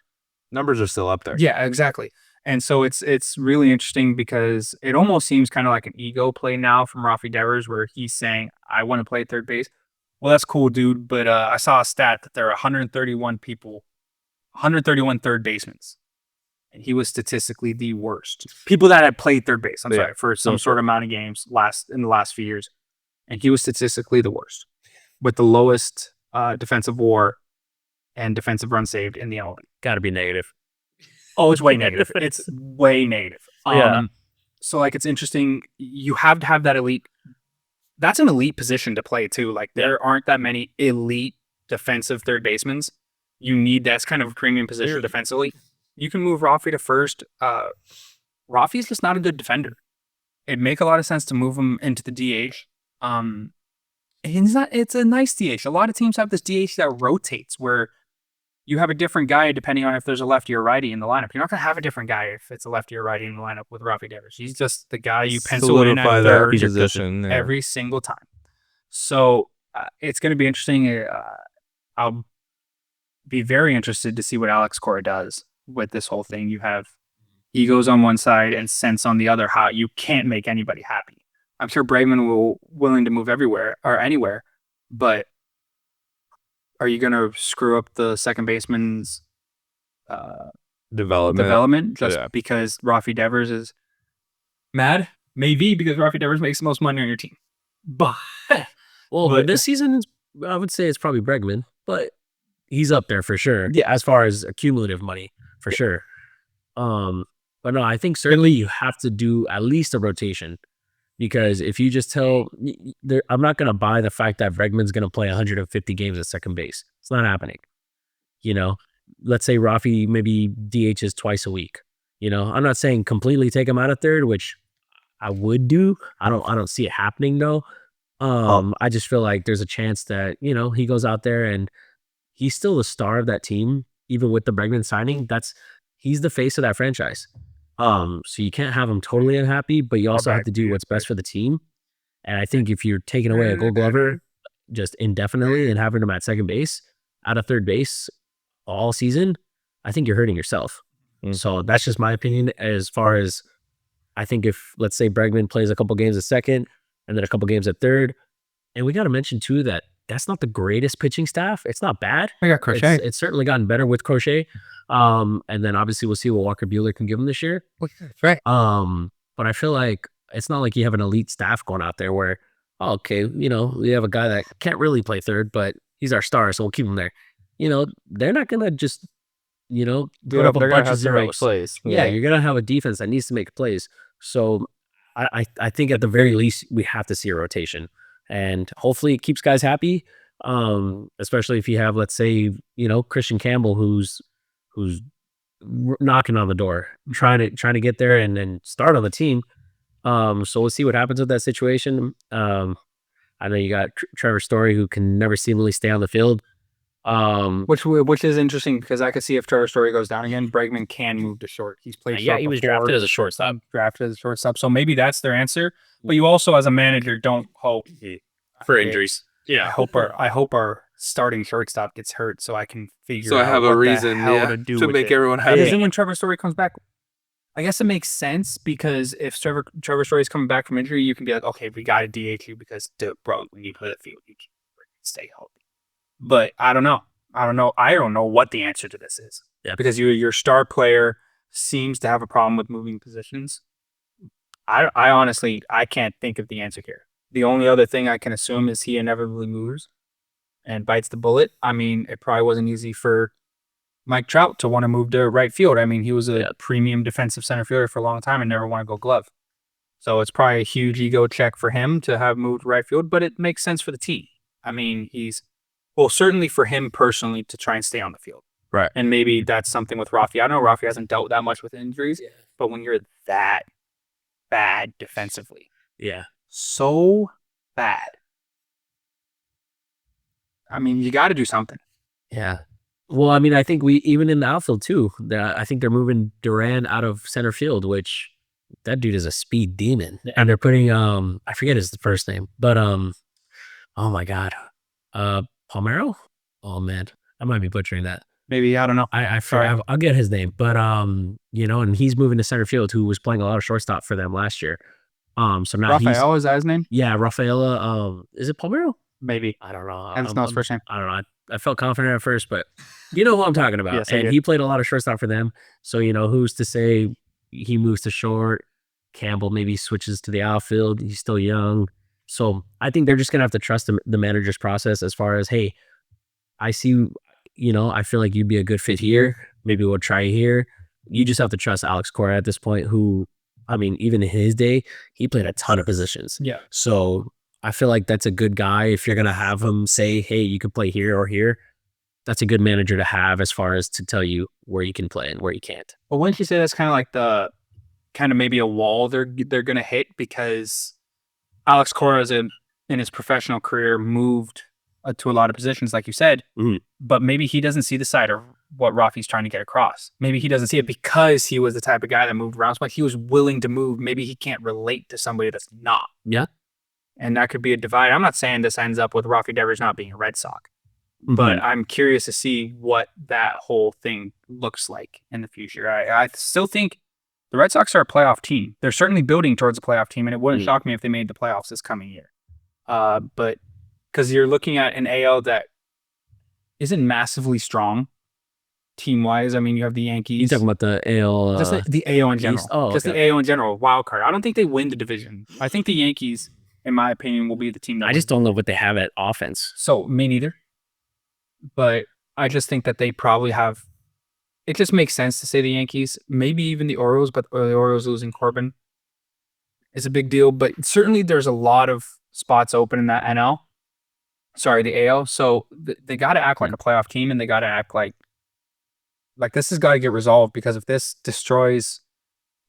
numbers are still up there. Yeah, exactly. And so it's really interesting because it almost seems kind of like an ego play now from Rafi Devers, where he's saying, I want to play third base. Well, that's cool, dude. But I saw a stat that there are 131 third basemen. And he was statistically the worst. People that had played third base, for some sort of amount of games in the last few years. And he was statistically the worst, with the lowest defensive WAR and defensive run saved in the MLB. Got to be negative. Oh, it's way negative. It's way negative. Yeah. So, like, it's interesting. You have to have that elite. That's an elite position to play, too. Like, there aren't that many elite defensive third basemen. You need that's kind of a premium position defensively. You can move Rafi to first. Rafi's just not a good defender. It'd make a lot of sense to move him into the DH. And it's a nice DH. A lot of teams have this DH that rotates where you have a different guy depending on if there's a lefty or righty in the lineup. You're not going to have a different guy if it's a lefty or righty in the lineup with Rafi Devers. He's just the guy you pencil in at third position every single time. So it's going to be interesting. I'll be very interested to see what Alex Cora does with this whole thing. You have egos on one side and sense on the other. How you can't make anybody happy. I'm sure Bregman willing to move everywhere or anywhere, but are you going to screw up the second baseman's development just because Rafi Devers is mad? Maybe because Rafi Devers makes the most money on your team. But this season, I would say it's probably Bregman, but he's up there for sure. Yeah, as far as accumulative money, for sure. But no, I think certainly you have to do at least a rotation. Because if you just I'm not going to buy the fact that Bregman's going to play 150 games at second base. It's not happening. You know, let's say Rafi maybe DHs twice a week. You know, I'm not saying completely take him out of third, which I would do. I don't see it happening though. I just feel like there's a chance that, you know, he goes out there and he's still the star of that team, even with the Bregman signing. he's the face of that franchise. So you can't have him totally unhappy, but you also have to do what's best for the team. And I think if you're taking away a Gold Glover just indefinitely and having him at second base, out of third base all season, I think you're hurting yourself. So that's just my opinion. As far as I think, if let's say Bregman plays a couple games at second and then a couple games at third, and we got to mention too that that's not the greatest pitching staff. It's not bad. We got Crochet. It's certainly gotten better with Crochet. And then obviously we'll see what Walker Buehler can give him this year. That's right. But I feel like it's not like you have an elite staff going out there where, oh, okay, you know, we have a guy that can't really play third, but he's our star, so we'll keep him there. You know, they're not gonna just, you know, put up a bunch of zeros. plays. Yeah, you're gonna have a defense that needs to make plays. So I think at the very least we have to see a rotation, and hopefully it keeps guys happy. Especially if you have, let's say, you know, Christian Campbell who's knocking on the door, trying to get there and then start on the team. So we'll see what happens with that situation. I know you got Trevor Story, who can never seemingly stay on the field. Which is interesting because I could see if Trevor Story goes down again, Bregman can move to short. He's played short he was before, drafted as a shortstop. So maybe that's their answer. But you also, as a manager, don't hope For injuries. I hope our starting shortstop gets hurt so I can figure. So I out have what a the reason hell to do to with make it. everyone Because happy. then when Trevor Story comes back, I guess it makes sense because if Trevor Story is coming back from injury, you can be like, okay, we got to DH you because, bro, when you play the field, you can stay healthy. But I don't know. I don't know what the answer to this is. Yeah. Because your star player seems to have a problem with moving positions. I honestly can't think of the answer here. The only other thing I can assume is he inevitably moves and bites the bullet. I mean, it probably wasn't easy for Mike Trout to want to move to right field. I mean, he was a premium defensive center fielder for a long time and never want to go glove. So it's probably a huge ego check for him to have moved to right field, but it makes sense for the team. I mean, certainly for him personally to try and stay on the field. Right. And maybe that's something with Rafi. I know Rafi hasn't dealt that much with injuries, but when you're that bad defensively, so bad, I mean, you got to do something. Yeah. Well, I mean, I think even in the outfield too, I think they're moving Duran out of center field, which that dude is a speed demon. And they're putting, I forget his first name, but, oh my God. Palmero? Oh man, I might be butchering that. Maybe, I don't know. I'll get his name, but, you know, and he's moving to center field, who was playing a lot of shortstop for them last year. So now Rafael, is that his name? Yeah, Rafaela. Is it Palmero? Maybe. I don't know. That's not his first name. I don't know. I felt confident at first, but you know who I'm talking about. Yes, I and do. he played a lot of shortstop for them. So, you know, who's to say he moves to short? Campbell maybe switches to the outfield. He's still young. So I think they're just going to have to trust the manager's process as far as, hey, I see, you know, I feel like you'd be a good fit here. Maybe we'll try you here. You just have to trust Alex Cora at this point, who, I mean, even in his day, he played a ton of positions. Yeah. So I feel like that's a good guy. If you're going to have him say, hey, you can play here or here, that's a good manager to have as far as to tell you where you can play and where you can't. Well, wouldn't you say that's kind of like maybe a wall they're going to hit, because Alex Cora in his professional career moved to a lot of positions, like you said, but maybe he doesn't see the side of what Rafi's trying to get across. Maybe he doesn't see it because he was the type of guy that moved around, but he was willing to move. Maybe he can't relate to somebody that's not. Yeah. And that could be a divide. I'm not saying this ends up with Rafi Devers not being a Red Sox, but I'm curious to see what that whole thing looks like in the future. I still think the Red Sox are a playoff team. They're certainly building towards a playoff team, and it wouldn't shock me if they made the playoffs this coming year. But because you're looking at an AL that isn't massively strong team-wise. I mean, you have the Yankees. You're talking about the AL. Just the AL in general. East? Oh, just okay. the AL in general, wild card. I don't think they win the division. I think the Yankees, in my opinion, will be the team that I just don't know what they have at offense. So, me neither. But I just think that they probably have... It just makes sense to say the Yankees, maybe even the Orioles, but the Orioles losing Corbin is a big deal. But certainly there's a lot of spots open in that NL. Sorry, the AL. So they got to act like a playoff team, and they got to act like this has got to get resolved, because if this destroys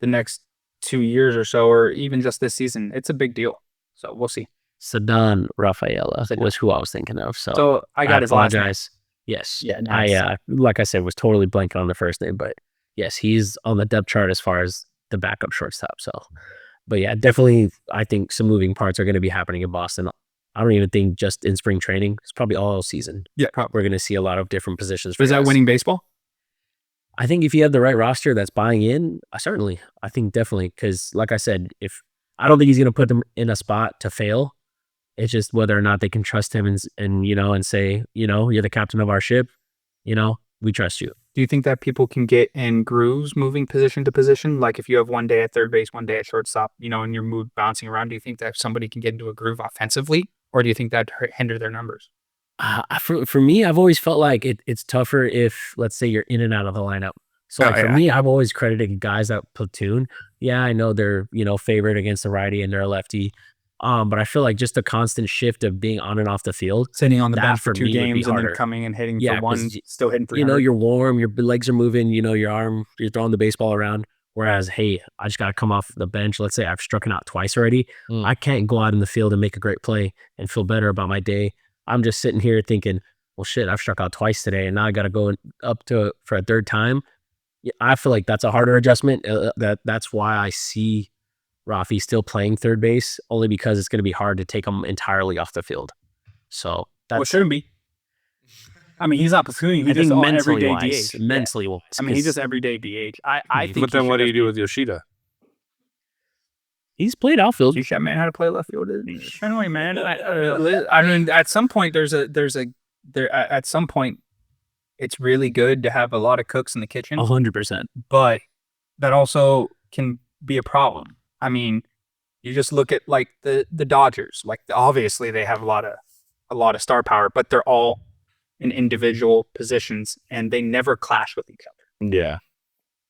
the next 2 years or so, or even just this season, it's a big deal. So we'll see. Ceddanne Rafaela was who I was thinking of. So I got his last name. Yes. Yeah, nice. I like I said, was totally blanking on the first name, but yes, he's on the depth chart as far as the backup shortstop. So, but yeah, definitely, I think some moving parts are going to be happening in Boston. I don't even think just in spring training. It's probably all season. Yeah, probably. We're going to see a lot of different positions. Is that guys. winning baseball? I think if you have the right roster that's buying in, certainly. I think definitely, because like I said, I don't think he's going to put them in a spot to fail. It's just whether or not they can trust him and say, you're the captain of our ship. We trust you. Do you think that people can get in grooves moving position to position? Like if you have one day at third base, one day at shortstop, and you're bouncing around, do you think that somebody can get into a groove offensively? Or do you think that hinder their numbers? For me, I've always felt like it's tougher if, let's say, you're in and out of the lineup. So for me, I've always credited guys that platoon. Yeah, I know they're, favored against the righty and they're a lefty. But I feel like just a constant shift of being on and off the field. Sitting on the bench for for 2 me would be games and then harder. coming and hitting Yeah, for one, 'cause still hitting 300. You're warm, your legs are moving, your arm, you're throwing the baseball around. Whereas, hey, I just got to come off the bench. Let's say I've struck it out twice already. I can't go out in the field and make a great play and feel better about my day. I'm just sitting here thinking, well, shit, I've struck out twice today, and now I got to go up for a third time. Yeah, I feel like that's a harder adjustment. That's why I see Rafi still playing third base, only because it's going to be hard to take him entirely off the field. So Well, it shouldn't be. I mean, he's not platooning. He's just everyday DH. Mentally wise. I mean, he's just everyday DH. I think. But then what do you do with Yoshida? He's played outfield. You man how to play left field. Anyway, man. I mean, at some point, at some point, it's really good to have a lot of cooks in the kitchen. 100%. But that also can be a problem. I mean, you just look at like the Dodgers. Like obviously they have a lot of star power, but they're all in individual positions and they never clash with each other. Yeah.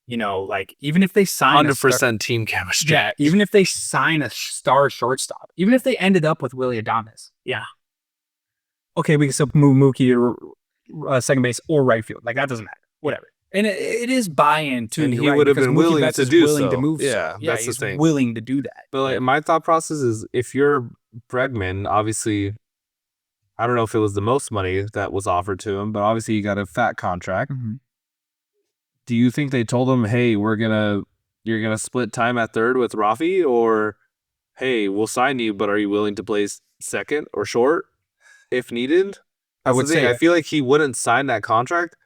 Like even if they sign 100% team chemistry. Yeah, even if they sign a star shortstop, even if they ended up with Willie Adames. Yeah. Okay, we can still move Mookie to second base or right field. Like that doesn't matter. Whatever. And it is buy-in too. And he right? would have Because been Mookie willing Betts to is do willing so. to move. Yeah, that's the he's thing. willing to do that. But like my thought process is, if you're Bregman, obviously, I don't know if it was the most money that was offered to him, but obviously he got a fat contract. Mm-hmm. Do you think they told him, "Hey, you're gonna split time at third with Rafi," or, "Hey, we'll sign you, but are you willing to play second or short if needed?" I would say I feel like he wouldn't sign that contract,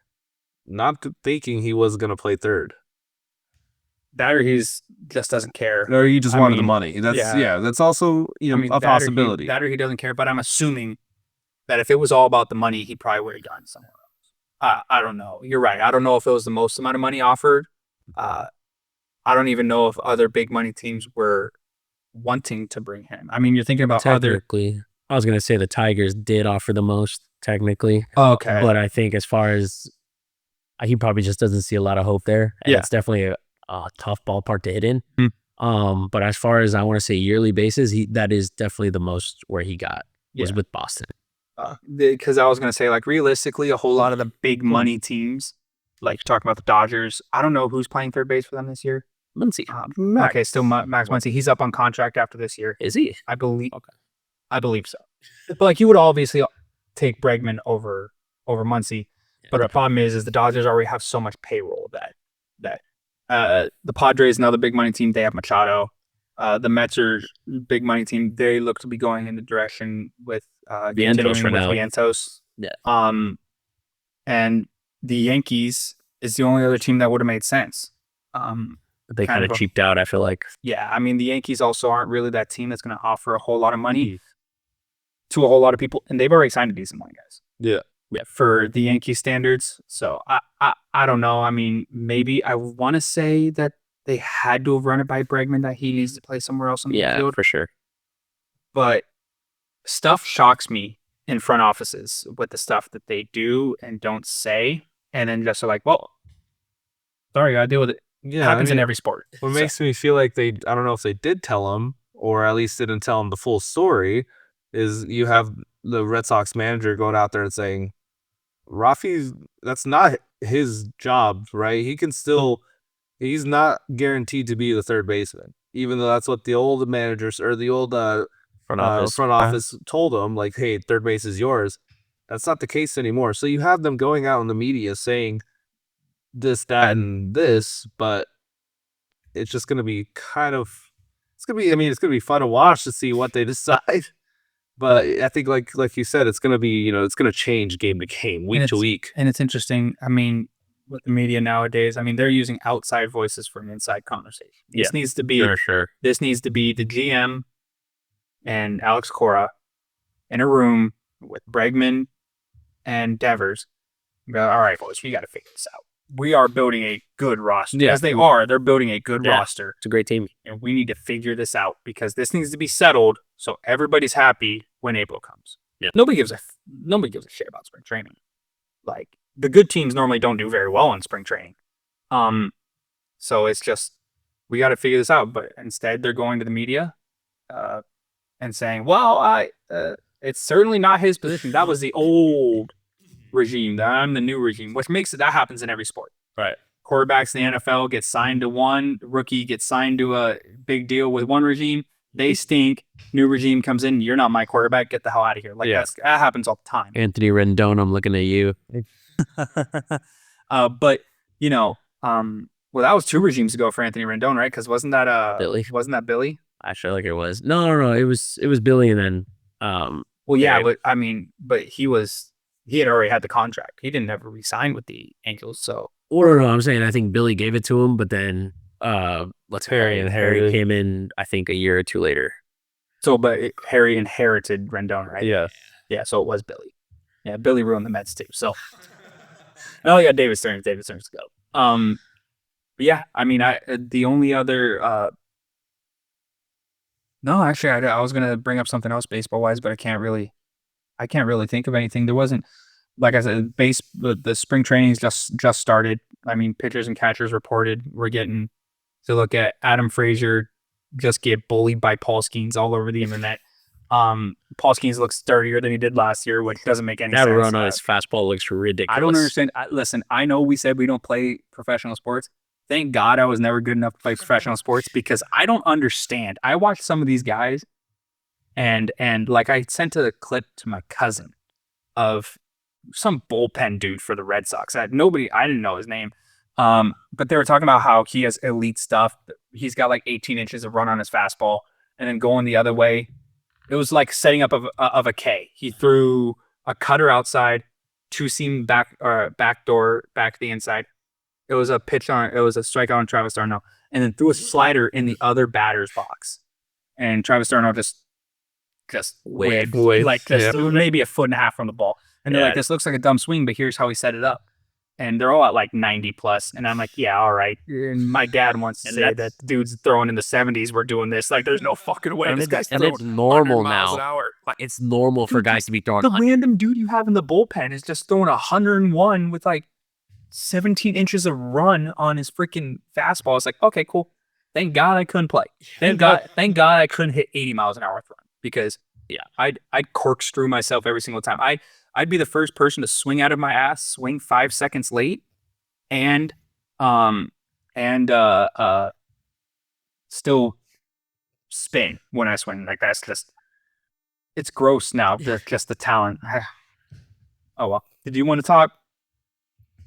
not thinking he was gonna play third. That or he's just doesn't care. Or he just I wanted the mean, money. That's yeah. that's also a possibility. That or he doesn't care. But I'm assuming that if it was all about the money, he probably would have gone somewhere else. I don't know. You're right. I don't know if it was the most amount of money offered. I don't even know if other big money teams were wanting to bring him. I mean, you're thinking about Technically, I was going to say the Tigers did offer the most, technically. Okay. But I think as far as he probably just doesn't see a lot of hope there. And Yeah. It's definitely a tough ballpark to hit in. Hmm. But as far as I want to say yearly basis, that is definitely the most where he got was Yeah. with Boston. Because I was going to say, like, realistically, a whole lot of the big money teams, like you're talking about the Dodgers, I don't know who's playing third base for them this year. Muncy. Okay, still Max Muncy. He's up on contract after this year. Is he? I believe. Okay. I believe so. But like, you would obviously take Bregman over Muncy. But the problem is the Dodgers already have so much payroll that the Padres, another big money team, they have Machado. The Mets are big money team. They look to be going in the direction with Vientos for now. Vientos. Yeah. And the Yankees is the only other team that would have made sense. They kind of cheaped out, I feel like. Yeah, I mean, the Yankees also aren't really that team that's going to offer a whole lot of money to a whole lot of people, and they've already signed a decent money, guys. Yeah. For the Yankee standards. So I don't know. I mean, maybe I want to say that they had to have run it by Bregman that he needs to play somewhere else on the field. For sure. But stuff shocks me in front offices with the stuff that they do and don't say, and then just are like, well, sorry, gotta deal with it. Yeah, happens in every sport. What makes me feel like I don't know if they did tell him, or at least didn't tell him the full story, is you have the Red Sox manager going out there and saying, Rafi's, that's not his job, right? He's not guaranteed to be the third baseman, even though that's what the old managers or the old front office told him, like, hey, third base is yours. That's not the case anymore. So you have them going out in the media saying this, that, and this, but it's just going to be it's going to be fun to watch to see what they decide. But I think like you said, it's going to be, it's going to change game to game, week to week. And it's interesting. I mean, with the media nowadays, I mean, they're using outside voices for an inside conversation. This needs to be This needs to be the GM and Alex Cora in a room with Bregman and Devers. Go, all right, boys, we got to figure this out. We are building a good roster. Yeah. As they're building a good roster. It's a great team. And we need to figure this out because this needs to be settled so everybody's happy when April comes. Yeah. Nobody gives a shit about spring training. Like, the good teams normally don't do very well in spring training. So it's just, we got to figure this out. But instead, they're going to the media and saying, well, it's certainly not his position. That was the old regime. I'm the new regime, which makes it, that happens in every sport. Right. Quarterbacks in the NFL get signed to one, rookie gets signed to a big deal with one regime. They stink. New regime comes in. You're not my quarterback. Get the hell out of here. Like that happens all the time. Anthony Rendon, I'm looking at you. But well, that was 2 regimes ago for Anthony Rendon, right? Because wasn't that Billy? Wasn't that Billy? I feel like it was. No. It was Billy, and then Well, yeah, but I mean, he had already had the contract. He didn't ever re-sign with the Angels, so. Or no, I'm saying I think Billy gave it to him, but then Harry came in, I think, a year or 2 later. So, but Harry inherited Rendon, right? Yeah. Yeah, so it was Billy. Yeah, Billy ruined the Mets too. So, now you got David Stearns to go. But yeah, I mean, the only other. No, actually, I was gonna bring up something else baseball wise, but I can't really think of anything. There wasn't, like I said, the spring trainings just started. I mean, pitchers and catchers reported. We're getting to look at Adam Frazier just get bullied by Paul Skeens all over the internet. Paul Skeens looks sturdier than he did last year, which doesn't make any sense. That run on his fastball looks ridiculous. I don't understand. Listen, I know we said we don't play professional sports. Thank God I was never good enough to play professional sports because I don't understand. I watch some of these guys and like I sent a clip to my cousin of some bullpen dude for the Red Sox. I didn't know his name. But they were talking about how he has elite stuff. He's got like 18 inches of run on his fastball and then going the other way. It was like setting up of a K. He threw a cutter outside, 2-seam backdoor back to the inside. It was a strikeout on Travis d'Arnaud, and then threw a slider in the other batter's box. And Travis d'Arnaud just waved like this, maybe a 1.5 from the ball. And they're like, this looks like a dumb swing, but here's how he set it up. And they're all at like 90 plus. And I'm like, yeah, all right. And my dad wants to say that dude's throwing in the 70s. We're doing this. Like, there's no fucking way. This guy's throwing it's normal 100 miles now. an hour. Like, it's normal for guys to be throwing. The random dude you have in the bullpen is just throwing 101 with like 17 inches of run on his freaking fastball. It's like, okay, cool. Thank God I couldn't play. Thank God I couldn't hit 80 miles an hour with run because I'd corkscrew myself every single time. I'd be the first person to swing out of my ass, swing 5 seconds late, and still spin when I swing. Like that's just, it's gross now. Just the talent. Oh well. Did you want to talk?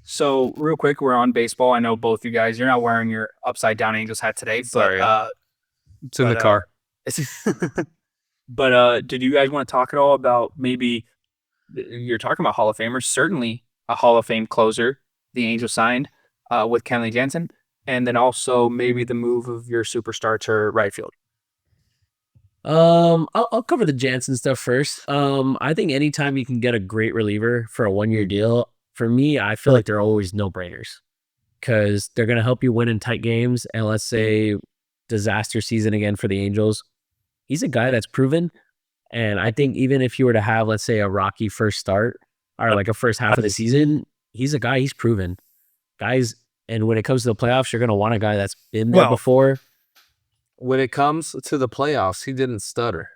So real quick, we're on baseball. I know both you guys. You're not wearing your upside down Angels hat today. Sorry. It's in the car. But did you guys want to talk at all about maybe? You're talking about Hall of Famers, certainly a Hall of Fame closer the Angels signed with Kenley Jansen, and then also maybe the move of your superstar to right field. I'll cover the Jansen stuff first. I think anytime you can get a great reliever for a 1-year deal, for me, I feel like they're always no-brainers because they're going to help you win in tight games. And let's say disaster season again for the Angels. He's a guy that's proven. And I think even if you were to have, let's say, a rocky first start or like a first half of the season, he's a guy, he's proven. Guys, and when it comes to the playoffs, you're going to want a guy that's been there before. When it comes to the playoffs, he didn't stutter.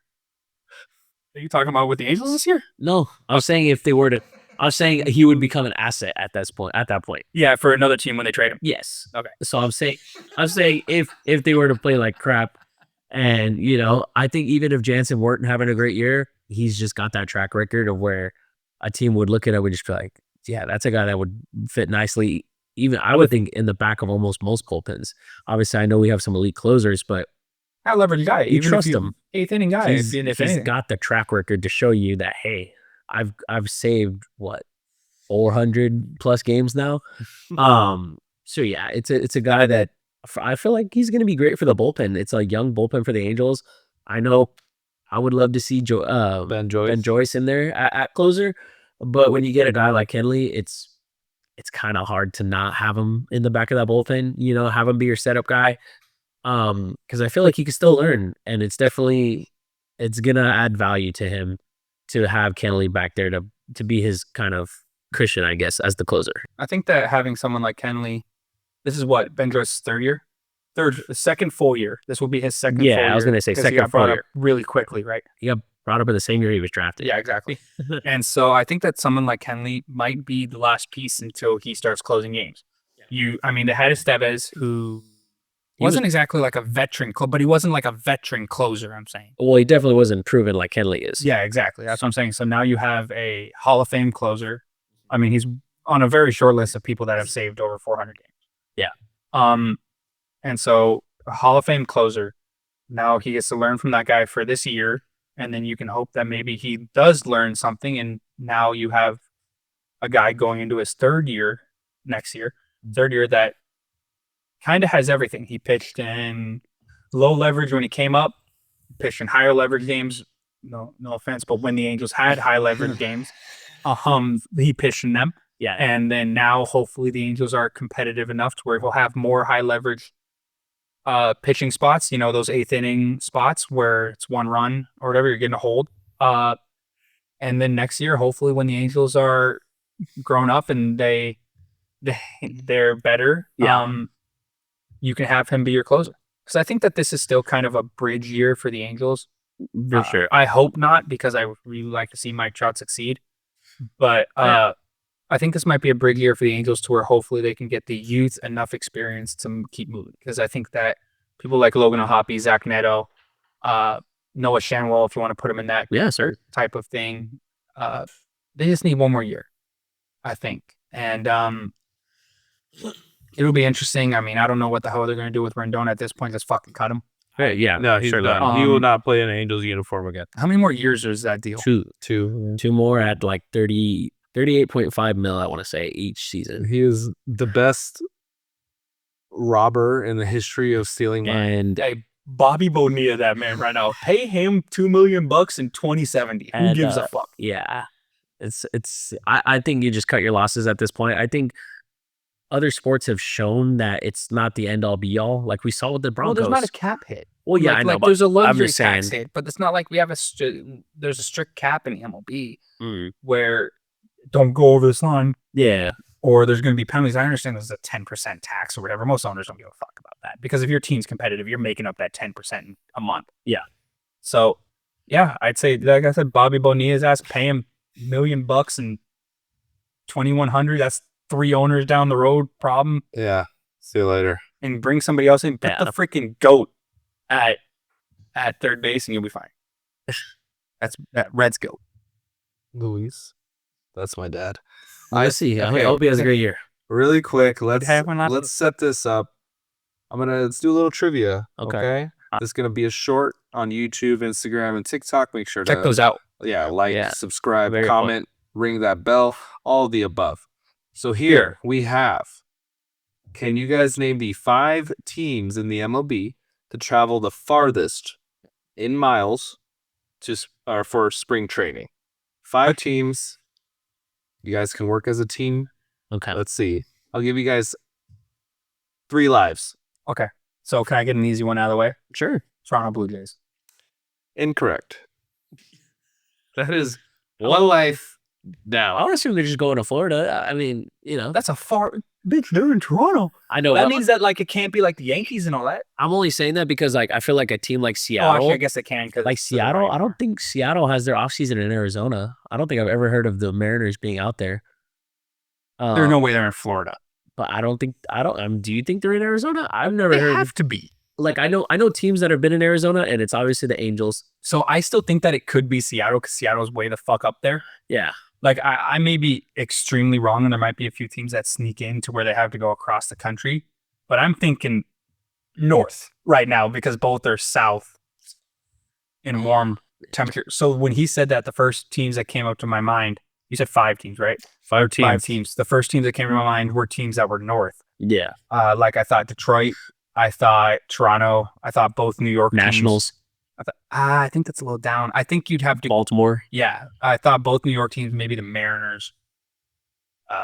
Are you talking about with the Angels this year? No, I was saying if they were to, I was saying he would become an asset at that point. Yeah, for another team when they trade him. Yes. Okay. So I'm saying if they were to play like crap, and I think even if Jansen weren't having a great year, he's just got that track record of where a team would look at it and would just be like, yeah, that's a guy that would fit nicely even I would think in the back of almost most bullpens. Obviously, I know we have some elite closers, but high leverage guy. you Even trust if you, him. 8th inning guy. He's got the track record to show you that, hey, I've saved what 400 plus games now. So yeah, it's a guy that I feel like he's going to be great for the bullpen. It's a young bullpen for the Angels. I know I would love to see Ben Joyce in there at closer, but when you get a guy like Kenley, it's kind of hard to not have him in the back of that bullpen. You know, have him be your setup guy. Because I feel like he can still learn, and it's gonna add value to him to have Kenley back there to be his kind of cushion, I guess, as the closer. I think that having someone like Kenley, this is what Ben Joyce's second full year. This will be his second. full year. I was gonna say 'cause he second got full brought year. up really quickly, right? He got brought up in the same year he was drafted. Yeah, exactly. And so I think that someone like Kenley might be the last piece until he starts closing games. I mean, they had Estevez, who wasn't exactly like a veteran, but he wasn't like a veteran closer, I'm saying. Well, he definitely wasn't proven like Kenley is. Yeah, exactly. That's what I'm saying. So now you have a Hall of Fame closer. I mean, he's on a very short list of people that have saved over 400 games. Yeah. And so a Hall of Fame closer, now he gets to learn from that guy for this year, and then you can hope that maybe he does learn something, and now you have a guy going into his third year that kind of has everything. He pitched in low leverage when he came up, pitched in higher leverage games. No offense, but when the Angels had high leverage games, he pitched in them. Yeah. And then now hopefully the Angels are competitive enough to where he'll have more high leverage pitching spots, you know, those 8th inning spots where it's 1 run or whatever, you're getting a hold. And then next year, hopefully when the Angels are grown up and they're better, you can have him be your closer. Because I think that this is still kind of a bridge year for the Angels. For sure. I hope not, because I would really like to see Mike Trout succeed. But I think this might be a bridge year for the Angels to where hopefully they can get the youth enough experience to keep moving. Because I think that people like Logan O'Hoppe, Zach Neto, Noah Shanwell, if you want to put him in that type of thing, they just need one more year, I think. And it'll be interesting. I mean, I don't know what the hell they're going to do with Rendon at this point. Just fucking cut him. Hey, yeah. No, he's done. He will not play in an Angels uniform again. How many more years is that deal? Two more at like 38.5 mil, I want to say, each season. He is the best robber in the history of stealing money. And hey, Bobby Bonilla, that man right now. Pay him $2 million in 2070. Who gives a fuck? Yeah. I think you just cut your losses at this point. I think other sports have shown that it's not the end all be all. Like we saw with the Broncos. Well, there's not a cap hit. Well, yeah, I know. There's a luxury just tax saying. hit, but it's not like we have there's a strict cap in the MLB where don't go over this line. Yeah. Or there's going to be penalties. I understand there's a 10% tax or whatever. Most owners don't give a fuck about that because if your team's competitive, you're making up that 10% a month. Yeah. So, yeah, I'd say, like I said, Bobby Bonilla's ass, pay him $1 million and 2,100. That's 3 owners down the road problem. Yeah. See you later. And bring somebody else in. Put the freaking GOAT at third base and you'll be fine. That's that Reds GOAT. Luis. That's my dad. Let's see. I hope he has a great year. Really quick, let's set this up. Let's do a little trivia. Okay. This is gonna be a short on YouTube, Instagram, and TikTok. Make sure to check those out. Yeah, subscribe, comment, ring that bell, all of the above. So here we have. Can you guys name the 5 teams in the MLB to travel the farthest in miles for spring training? 5 teams. You guys can work as a team. Okay. Let's see. I'll give you guys 3 lives. Okay. So can I get an easy one out of the way? Sure. Toronto Blue Jays. Incorrect. That is 1 life down. I would assume they're just going to Florida. I mean, you know. That's a far... Bitch, they're in Toronto. I know. That means that like it can't be like the Yankees and all that. I'm only saying that because like I feel like a team like Seattle. Oh, actually, I guess it can. Like Seattle, I don't think Seattle has their offseason in Arizona. I don't think I've ever heard of the Mariners being out there. There's no way they're in Florida. But do you think they're in Arizona? I've never heard. They have to be. Like I know teams that have been in Arizona, and it's obviously the Angels. So I still think that it could be Seattle because Seattle's way the fuck up there. Yeah. Like I may be extremely wrong, and there might be a few teams that sneak in to where they have to go across the country, but I'm thinking north right now because both are south in warm temperature. So when he said that, the first teams that came up to my mind, you said 5 teams, right? 5 teams. 5 teams. The first teams that came to my mind were teams that were north. Yeah. Like I thought Detroit, I thought Toronto, I thought both New York Nationals. teams. I think that's a little down. I think you'd have to Baltimore. Yeah, I thought both New York teams, maybe the Mariners.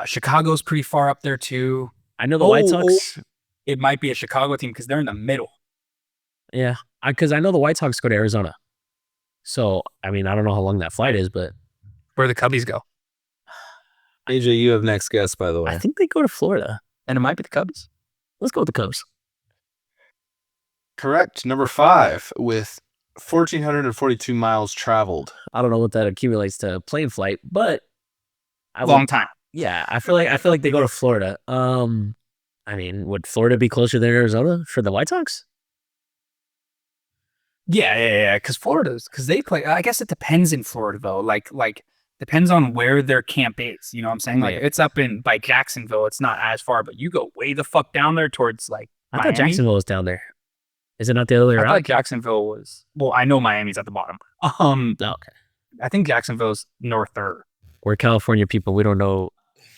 Chicago's pretty far up there too. I know the White Sox. It might be a Chicago team because they're in the middle. Yeah, because I know the White Sox go to Arizona. So, I mean, I don't know how long that flight is, but Where the Cubbies go. AJ, you have next guess, by the way. I think they go to Florida. And it might be the Cubs. Let's go with the Cubs. Correct. Number 5 with 1,442 miles traveled. I don't know what that accumulates to plane flight, but Long time. Yeah, I feel like they go to Florida. I mean, would Florida be closer than Arizona for the White Sox? Yeah. Because they play. I guess it depends in Florida though. Like depends on where their camp is. You know what I'm saying? Like Yeah. it's up by Jacksonville. It's not as far, but you go way the fuck down there towards like I Miami. thought Jacksonville was down there. Is it not the other way I around? thought Jacksonville was. Well, I know Miami's at the bottom. Oh, okay. I think Jacksonville's north or. We're California people. We don't know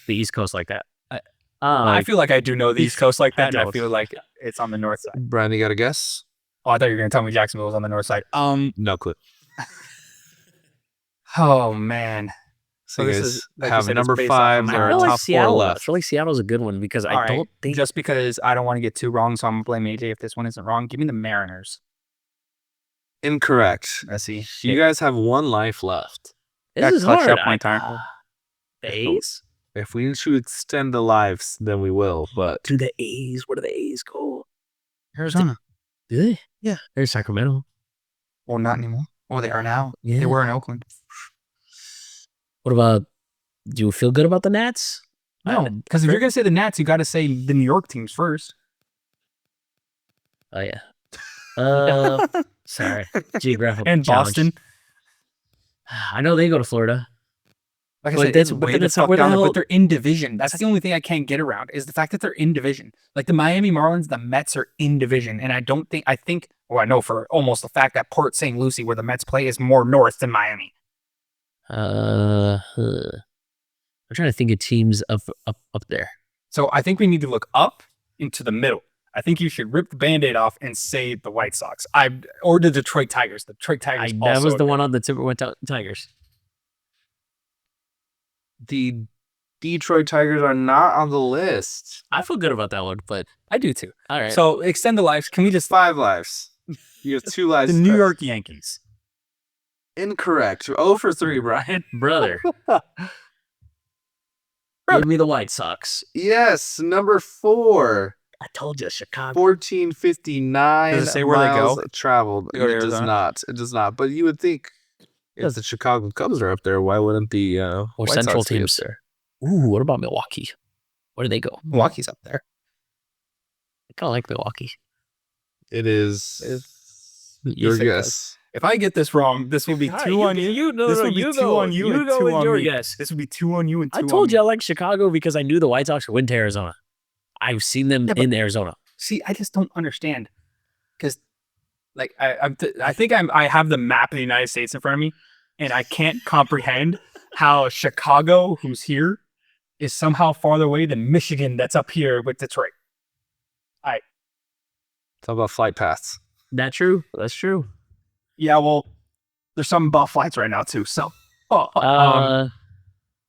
the East Coast like that. I feel like I do know the East Coast like that, and I don't. feel like it's on the north side. Brian, you got a guess? Oh, I thought you were going to tell me Jacksonville was on the north side. No clue. Oh man. So So you this guys is, like you have said, it's number based off 5 of my- or I feel like top 4 Seattle. I left. feel like Seattle's a good one because All I right, don't think just because I don't want to get too wrong, so I'm gonna blame AJ if this one isn't wrong. Give me the Mariners. Incorrect. Let's see. You guys have 1 life left. this That is clutched hard. up my time. The A's? If we need to extend the lives, then we will. But To the A's. Where do the A's go? Arizona. Do they? Yeah. There's Sacramento. Well, not anymore. Well, they are now. Yeah. They were in Oakland. What about? Do you feel good about the Nats? No, because if you're gonna say the Nats, you got to say the New York teams first. Oh yeah. Sorry. Geographical And challenge. Boston. I know they go to Florida. Like I But said, that's it's way way the the fuck fuck where the down there, hell- but they're in division. That's the only thing I can't get around is the fact that they're in division. Like the Miami Marlins, the Mets are in division, and I know for almost the fact that Port St. Lucie, where the Mets play, is more north than Miami. I'm trying to think of teams up there. So I think we need to look up into the middle. I think you should rip the Band-Aid off and say the White Sox. Or the Detroit Tigers. The Detroit Tigers. That also was the are- one on the tip went Tigers. the Detroit Tigers are not on the list. I feel good about that one, but I do too. all right. So extend the lives. Can we just 5 lives. You have 2 lives. the New left. York Yankees? Incorrect. 0 for 3, Brian. brother, give me the White Sox. Yes, number 4. I told you, Chicago. 1,459 Does it say where they miles go? traveled. They go to It does Arizona? not. It does not. But you would think if the Chicago Cubs are up there, why wouldn't the Or White Central Sox be up teams. there? Ooh, what about Milwaukee? Where do they go? Milwaukee's up there. I kind of like Milwaukee. It is your said guess. If I get this wrong, this will be All right, 2 on you. No, This no, will be you 2 go. on you You and go 2 with on your me. guess. This will be 2 on you and 2 I on told me. you I like Chicago because I knew the White Sox would win to Arizona. I've seen them Yeah, but- in Arizona. See, I just don't understand because, like, I think I have the map of the United States in front of me, and I can't comprehend how Chicago, who's here, is somehow farther away than Michigan, that's up here with Detroit. It's all about flight paths. That true? That's true. Yeah, well, there's some about flights right now too. So,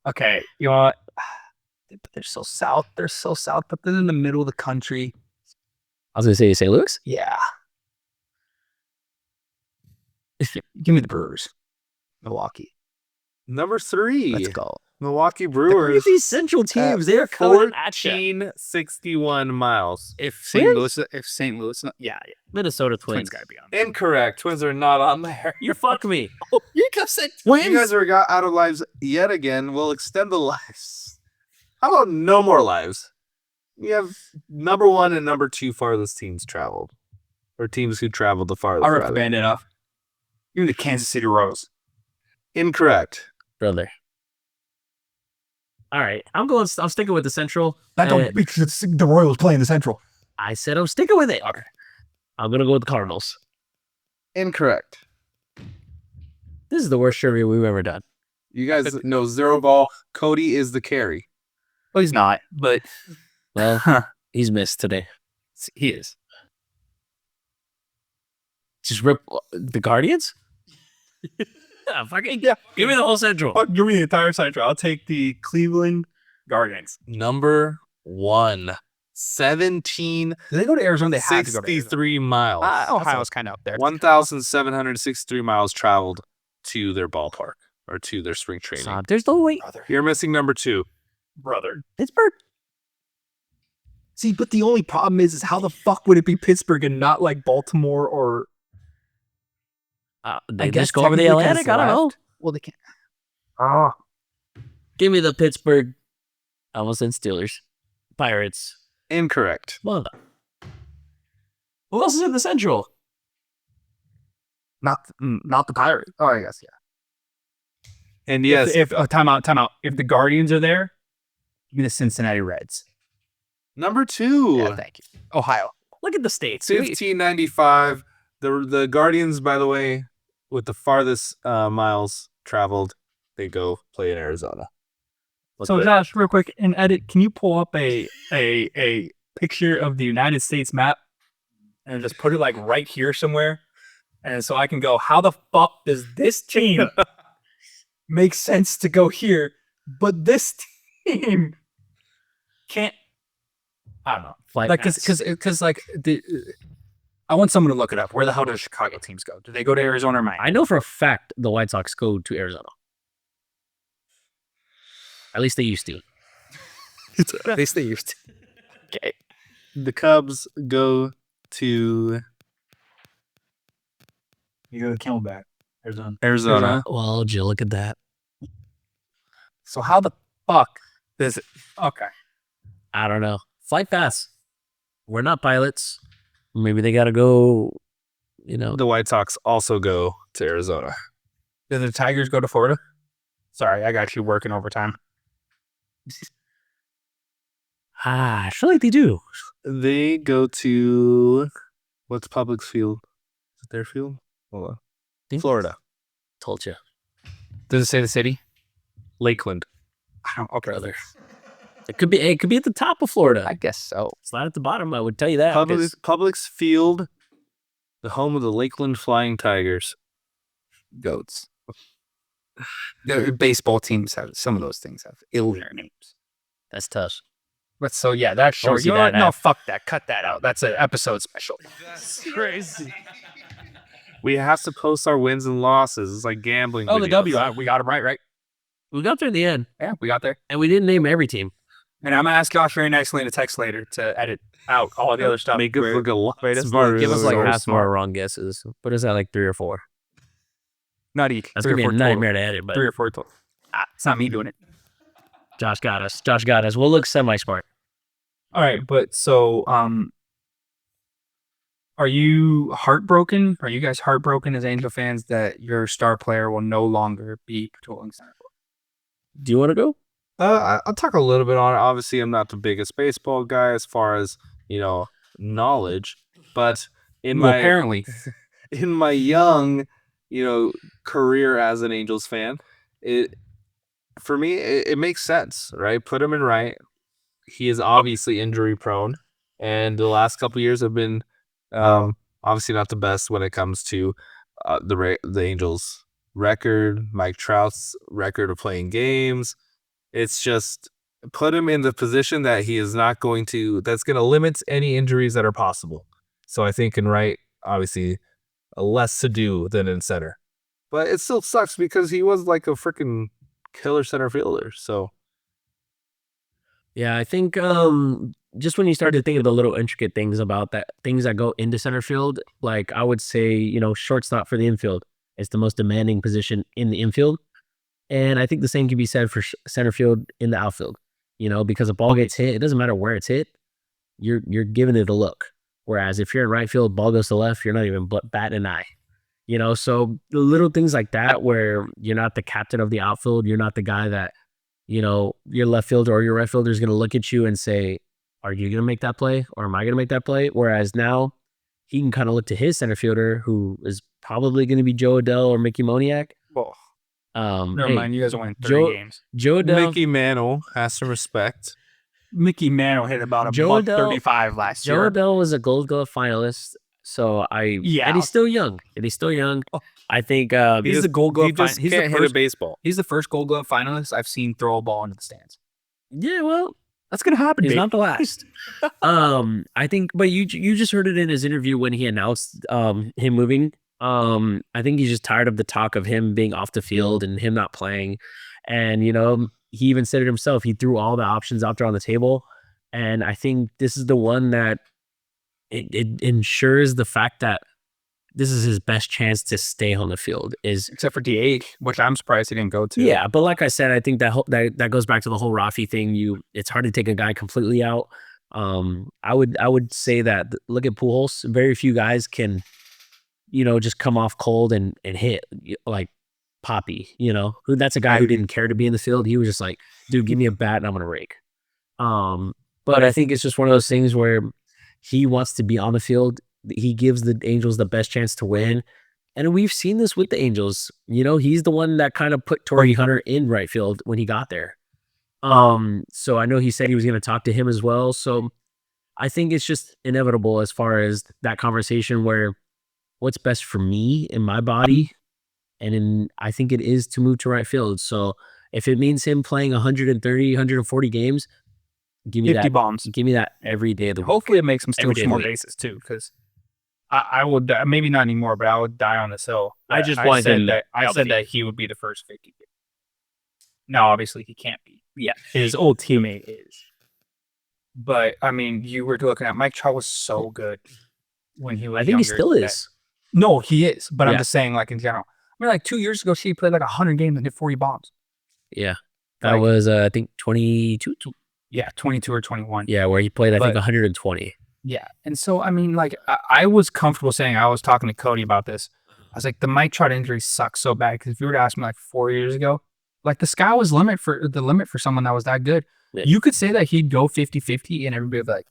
okay, you know what? But they're so south. They're so south, but they're in the middle of the country. I was gonna say St. Louis. Yeah. Give me the Brewers. Milwaukee. Number 3. Let's go. Milwaukee Look Brewers. at these Central teams. They're coming at you. 1461 miles. If Twins? St. Louis, yeah, Minnesota Twins Twins. gotta be on there. Incorrect. Twins are not on there. You fuck me. You just said You guys are got out of lives yet again. We'll extend the lives. How about no more lives? We have number 1 and number 2 farthest teams traveled. Or teams who traveled the farthest. I'll rip the rather. Band-Aid off. Give me the Kansas City Royals. Incorrect. Brother. All right. I'm sticking with the Central. That don't the Royals play in the Central. I said I'm sticking with it. Okay. I'm going to go with the Cardinals. Incorrect. This is the worst trivia we've ever done. You guys know zero ball. Cody is the carry. Well, he's not, but Well, he's missed today. he is. Just rip the Guardians? Yeah. Give me the whole Central. Fuck, give me the entire Central. I'll take the Cleveland Guardians. Number 1. 1763 Do they go to Arizona? They have to go to Arizona. miles. Ohio's kind of up there. 1,763 miles traveled to their ballpark or to their spring training. Stop. There's no way. You're missing number 2. Brother. Pittsburgh. See, but the only problem is how the fuck would it be Pittsburgh and not like Baltimore or... They guess just go over the technically 'cause Atlantic. I don't know. Well, they can't. Oh. Give me the Pittsburgh. I almost said Steelers. Pirates. Incorrect. Well, who else is in the Central? Not the Pirates. Oh, I guess, yeah. And yes, If time out. If the Guardians are there, give me the Cincinnati Reds. number 2. Yeah, thank you. Ohio. Look at the states. 1595. The Guardians, by the way, with the farthest miles traveled, they go play in Arizona. So Josh, real quick, in edit, can you pull up a picture of the United States map and just put it like right here somewhere? And so I can go, how the fuck does this team make sense to go here, but this team can't? I don't know. Flight Like, maps. because like I want someone to look it up. Where the hell do Chicago teams go? Do they go to Arizona or Miami? I know for a fact the White Sox go to Arizona. At least they used to. At least they used to. Okay. The Cubs go to You go to Camelback, Arizona. Arizona. Well, Jill, look at that. So how the fuck does it? Okay. I don't know. Flight pass. We're not pilots. Maybe they got to go, The White Sox also go to Arizona. Do the Tigers go to Florida? Sorry, I got you working overtime. I feel like they do. They go to what's Publix field? Is it their field? Hold on. Florida. Told you. Does it say the city? Lakeland. I don't. Okay, Brother. It could be at the top of Florida. I guess so. It's not at the bottom, I would tell you that. Publix field, the home of the Lakeland Flying Tigers. Goats. The baseball teams have some of those things have ill names. That's tough. But so yeah, that's Don't short. see You know what? that No, app. fuck that. Cut that out. That's an episode special. That's crazy. We have to post our wins and losses. It's like gambling. Oh, the videos. W. We got them right? We got there in the end, Yeah, we got there. and we didn't name every team. And I'm gonna ask Josh very nicely in a text later to edit out all the other stuff. Make it look a lot Wait, that's smarter. Give us like than half more wrong guesses. Put us at like 3 or 4. Not each. That's Three gonna or be a four total. nightmare to edit, but 3 or 4 total. It's not me doing it. Josh got us. We'll look semi-smart. All right, but so are you heartbroken? Are you guys heartbroken as Angel fans that your star player will no longer be patrolling center field? Do you want to go? I'll talk a little bit on it. Obviously, I'm not the biggest baseball guy as far as knowledge, but Apparently, in my young, career as an Angels fan, for me it makes sense, right? Put him in right. He is obviously injury prone, and the last couple of years have been obviously not the best when it comes to the Angels' record, Mike Trout's record of playing games. It's just put him in the position that he is not going to. That's going to limit any injuries that are possible. So I think in right, obviously, less to do than in center. But it still sucks because he was like a freaking killer center fielder. So Yeah, I think just when you start to think of the little intricate things about that, things that go into center field, like I would say, shortstop for the infield. It's the most demanding position in the infield. And I think the same can be said for center field in the outfield, because a ball gets hit, it doesn't matter where it's hit, you're giving it a look. Whereas if you're in right field, ball goes to left, you're not even batting an eye. So the little things like that where you're not the captain of the outfield, you're not the guy that your left fielder or your right fielder is going to look at you and say, are you going to make that play or am I going to make that play? Whereas now he can kind of look to his center fielder, who is probably going to be Joe Adell or Mickey Moniak. Well, never mind. You guys are winning 30 Joe, games. Joe Adell, Mickey Mantle has some respect. Mickey Mantle hit about a Joe buck Adell- 35 last Joe year. Adell was a Gold Glove finalist. So and he's still young. I think He's the Gold Glove. He just can't hit a baseball. He's the first Gold Glove finalist I've seen throw a ball into the stands. Yeah, well, That's gonna happen. he's baby. not the last. I think, but you just heard it in his interview when he announced him moving. I think he's just tired of the talk of him being off the field and him not playing. And he even said it himself. He threw all the options out there on the table, and I think this is the one that it ensures the fact that this is his best chance to stay on the field. Except for DH, which I'm surprised he didn't go to. Yeah, but like I said, I think that goes back to the whole Rafi thing. It's hard to take a guy completely out. I would say that look at Pujols. Very few guys can, just come off cold and hit like Poppy. That's a guy who didn't care to be in the field. He was just like, dude, give me a bat and I'm gonna rake. But I think it's just one of those things where he wants to be on the field. He gives the Angels the best chance to win. And we've seen this with the Angels. He's the one that kind of put Torrey Hunter in right field when he got there. So I know he said he was going to talk to him as well. So I think it's just inevitable as far as that conversation where what's best for me in my body. And I think it is to move to right field. So if it means him playing 130, 140 games, give me 50 that. bombs. Give me that every day of the week. Hopefully it makes him steal Every day some of the more week. bases too, because I would maybe not anymore, but I would die on this hill. I just want said him that out the said field. that he would be the first 50. Now, obviously, he can't be. Yeah, his old teammate is. But I mean, you were looking at Mike Trout was so good when he was. I think he younger still than is. that. No, he is. But I'm Yeah. just saying, like in general. I mean, like 2 years ago, he played like 100 games and hit 40 bombs. Yeah. That Like- was, I think, 22. Yeah, 22 or 21. Yeah, where he played, I think, But- 120. Yeah. And so, I mean, like, I was comfortable saying, I was talking to Cody about this. I was like, the Mike Trout injury sucks so bad. Because if you were to ask me like 4 years ago, like the sky was the limit for someone that was that good. Yeah. You could say that he'd go 50-50 and everybody would be like,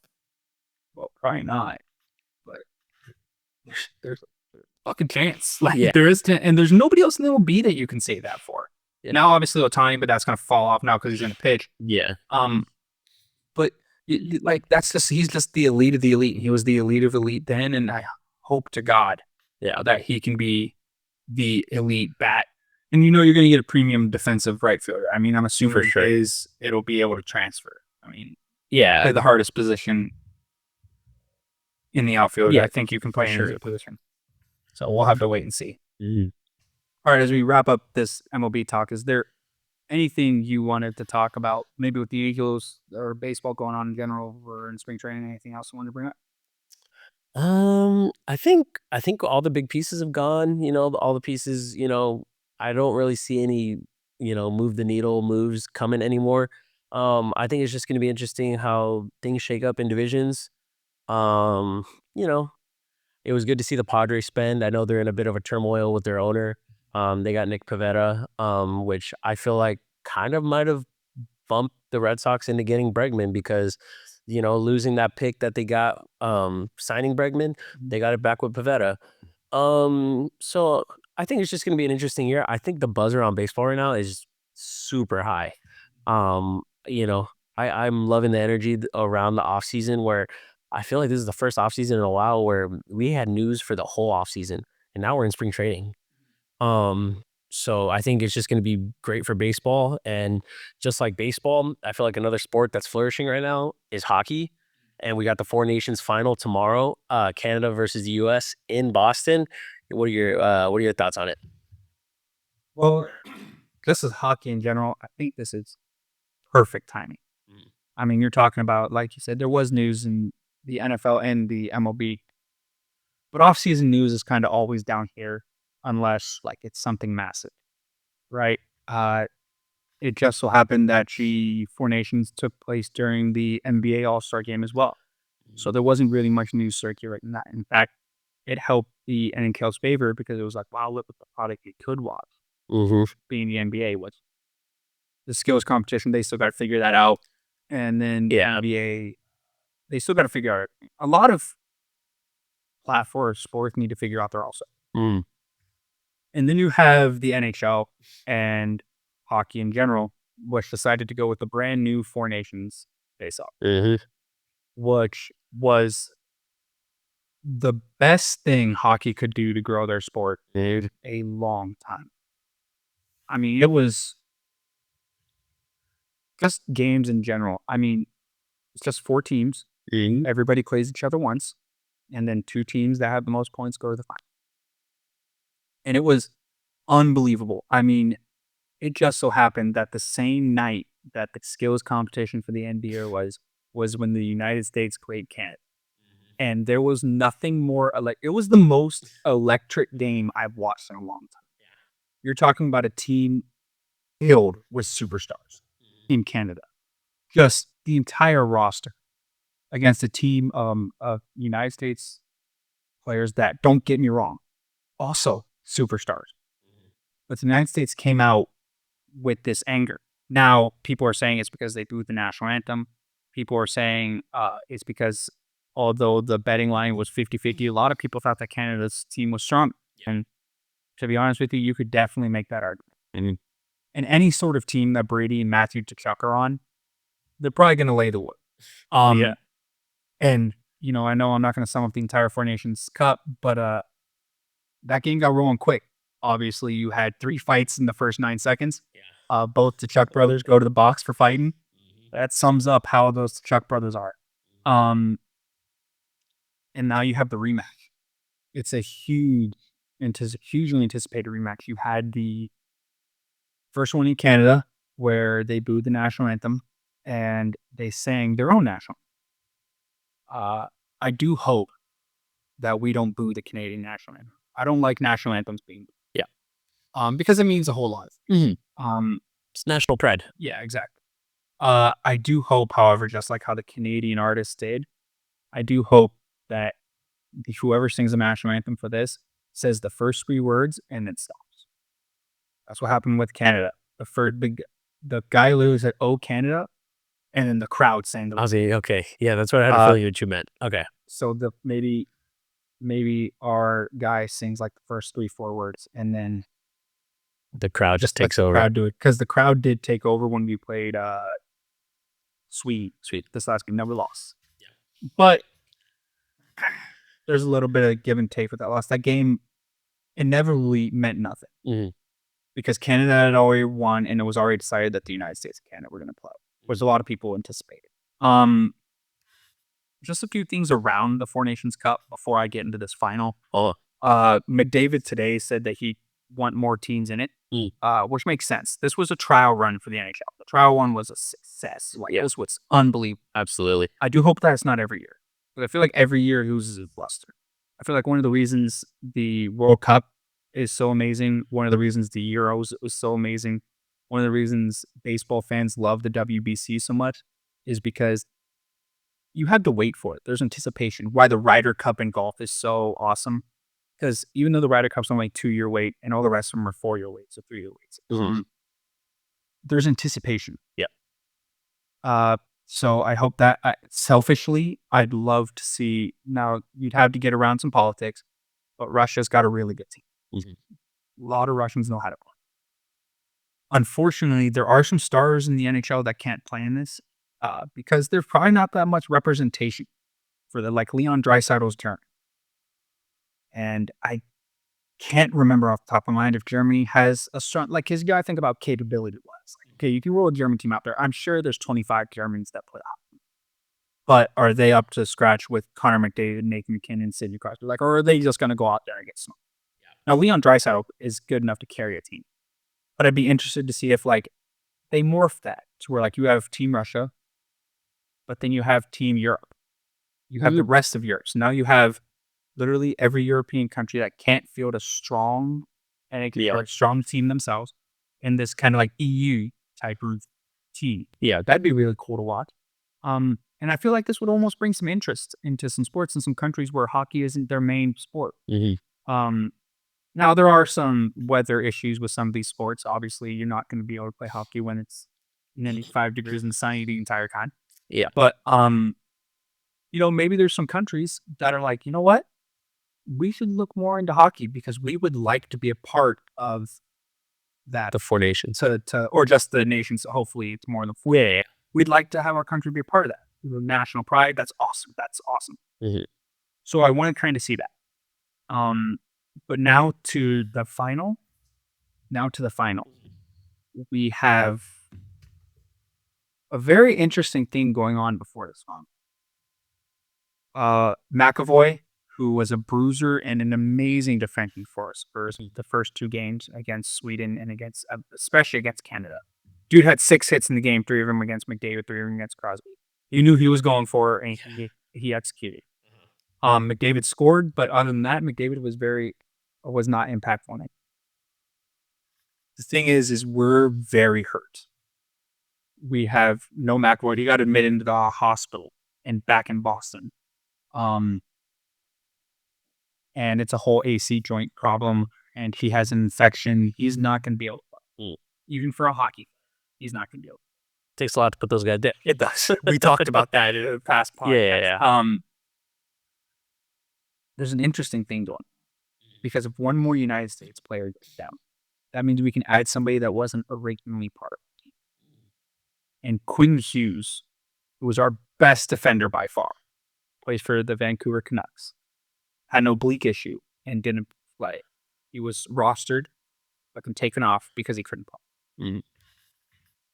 well, probably not. But there's a fucking chance. Like, Yeah. there is, and there's nobody else in the MLB that you can say that for. Yeah. Now, obviously, Ohtani, but that's going to fall off now because he's going to pitch. Yeah. But like he's just the elite of the elite. He was the elite of elite then, and I hope to God, that he can be the elite bat. And you're going to get a premium defensive right fielder. I mean, I'm assuming For sure. it'll be able to transfer. I mean, Yeah. play the hardest position in the outfield. Yeah, I think you can play in sure. either position. So we'll have to wait and see. Mhm. All right, as we wrap up this MLB talk, is there anything you wanted to talk about, maybe with the Eagles or baseball going on in general or in spring training? Anything else you wanted to bring up? I think all the big pieces have gone, all the pieces, I don't really see any, move the needle moves coming anymore. I think it's just going to be interesting how things shake up in divisions. It was good to see the Padres spend. I know they're in a bit of a turmoil with their owner. They got Nick Pivetta, which I feel like kind of might have bumped the Red Sox into getting Bregman because, losing that pick that they got, signing Bregman, they got it back with Pivetta. So I think it's just going to be an interesting year. I think the buzz around baseball right now is super high. I'm loving the energy around the offseason where I feel like this is the first offseason in a while where we had news for the whole offseason, and now we're in spring training. So I think it's just going to be great for baseball. And just like baseball, I feel like another sport that's flourishing right now is hockey. And we got the Four Nations final tomorrow, Canada versus the U.S. in Boston. What are your thoughts on it? Well, this is hockey in general. I think this is perfect timing. I mean, you're talking about, like you said, there was news in the NFL and the MLB, but off-season news is kind of always down here unless like it's something massive, right? It just so happened that the Four Nations took place during the NBA All-Star game as well. So there wasn't really much news circulating that. In fact, it helped the NHL's favor because it was like, wow, look at the product you could watch. Mm-hmm. Being the NBA was. the skills competition, they still got to figure that out. And then Yeah. NBA, they still got to figure out a lot of platform sports need to figure out their also. Mm. And then you have the NHL and hockey in general, which decided to go with the brand new Four Nations face-off, which was the best thing hockey could do to grow their sport Dude. a long time. I mean, it was just games in general. I mean, it's just 4 teams. Everybody plays each other once, and then 2 teams that have the most points go to the final. And it was unbelievable. I mean, it just so happened that the same night that the skills competition for the NBA was when the United States played Canada. And there was nothing more it was the most electric game I've watched in a long time. You're talking about a team filled with superstars in Canada. Just the entire roster against a team of United States players that, don't get me wrong, also superstars. But the United States came out with this anger. Now, people are saying it's because they booed the national anthem. People are saying it's because, although the betting line was 50-50, a lot of people thought that Canada's team was strong. And to be honest with you, you could definitely make that argument. And any sort of team that Brady and Matthew Tkachuk are on, they're probably going to lay the wood. Yeah. And, you know, I know I'm not going to sum up the entire Four Nations Cup, but that game got rolling quick. Obviously, you had 3 fights in the first 9 seconds. Both the Tkachuk brothers go to the box for fighting. That sums up how those Tkachuk brothers are. And now you have the rematch. It's a hugely anticipated rematch. You had the first one in Canada where they booed the national anthem and they sang their own national. I do hope that we don't boo the Canadian national anthem. I don't like national anthems being booed. Because it means a whole lot. It's national pride. Yeah, exactly. I do hope, however, just like how the Canadian artists did, I do hope that whoever sings the national anthem for this says the first 3 words and then stops. That's what happened with Canada. The guy lose at "Oh Canada," and then the crowd sang the. Okay, yeah, that's what I had a feeling what you meant. Okay, so maybe our guy sings like the first 3-4 words, and then the crowd just takes the over. crowd do it, because the crowd did take over when we played Sweet this last game. Never lost. But there's a little bit of give and take with that loss. That game inevitably meant nothing because Canada had already won, and it was already decided that the United States and Canada were going to play, which a lot of people anticipated. Just a few things around the Four Nations Cup before I get into this final. McDavid today said that he want more teams in it, which makes sense. This was a trial run for the NHL. The trial one was a success. This was unbelievable. Absolutely. I do hope that it's not every year. But I feel like every year loses its luster. I feel like one of the reasons the World Cup is so amazing, one of the reasons the Euros was so amazing, one of the reasons baseball fans love the WBC so much is because you had to wait for it. There's anticipation. Why the Ryder Cup in golf is so awesome. Because even though the Ryder Cup's only 2-year wait and all the rest of them are 4-year waits or 3-year waits, there's anticipation. Yeah. So I hope that, selfishly, I'd love to see, now you'd have to get around some politics, but Russia's got a really good team. A lot of Russians know how to play. Unfortunately, there are some stars in the NHL that can't play in this because there's probably not that much representation for like Leon Draisaitl's turn. And I can't remember off the top of my mind if Germany has a strong, like, his guy, think about capability-wise. Like, okay, you can roll a German team out there. I'm sure there's 25 Germans that play hockey. But are they up to scratch with Connor McDavid, Nathan McKinnon, Sidney Crosby? Like, or are they just going to go out there and get smoked? Now, Leon Draisaitl is good enough to carry a team. But I'd be interested to see if, like, they morph that to where, like, you have Team Russia, but then you have Team Europe. You have the rest of Europe. So now you have literally every European country that can't field a strong or strong team themselves in this kind of like EU type of team. Yeah, that'd be really cool to watch. And I feel like this would almost bring some interest into some sports in some countries where hockey isn't their main sport. Now, there are some weather issues with some of these sports. Obviously, you're not going to be able to play hockey when it's 95 degrees and sunny the entire time. Yeah. But maybe there's some countries that are like, you know what? We should look more into hockey because we would like to be a part of that. The 4 nations. Or just the nations. Hopefully it's more than 4. Yeah. We'd like to have our country be a part of that. National pride. That's awesome. Mhm. So I want to kind of see that. But now to the final. We have a very interesting thing going on before this one. McAvoy, who was a bruiser and an amazing defending force for the first 2 games against Sweden and especially against Canada. Dude had 6 hits in the game, 3 of them against McDavid, 3 of them against Crosby. He knew he was going for it, and he executed. McDavid scored, but other than that, McDavid was not impactful on it. The thing is we're very hurt. We have no McAvoy. He got admitted into the hospital and back in Boston. And it's a whole AC joint problem, and he has an infection. He's not going to be able to play. Even for a hockey, he's not going to be able to. Takes a lot to put those guys down. It does. We talked about that in a past podcast. Yeah. There's an interesting thing going on. Because if one more United States player goes down, that means we can add somebody that wasn't originally part of the team. And Quinn Hughes, who was our best defender by far, plays for the Vancouver Canucks, had an oblique issue and didn't play. He was rostered, but taken off because he couldn't play. Mm-hmm.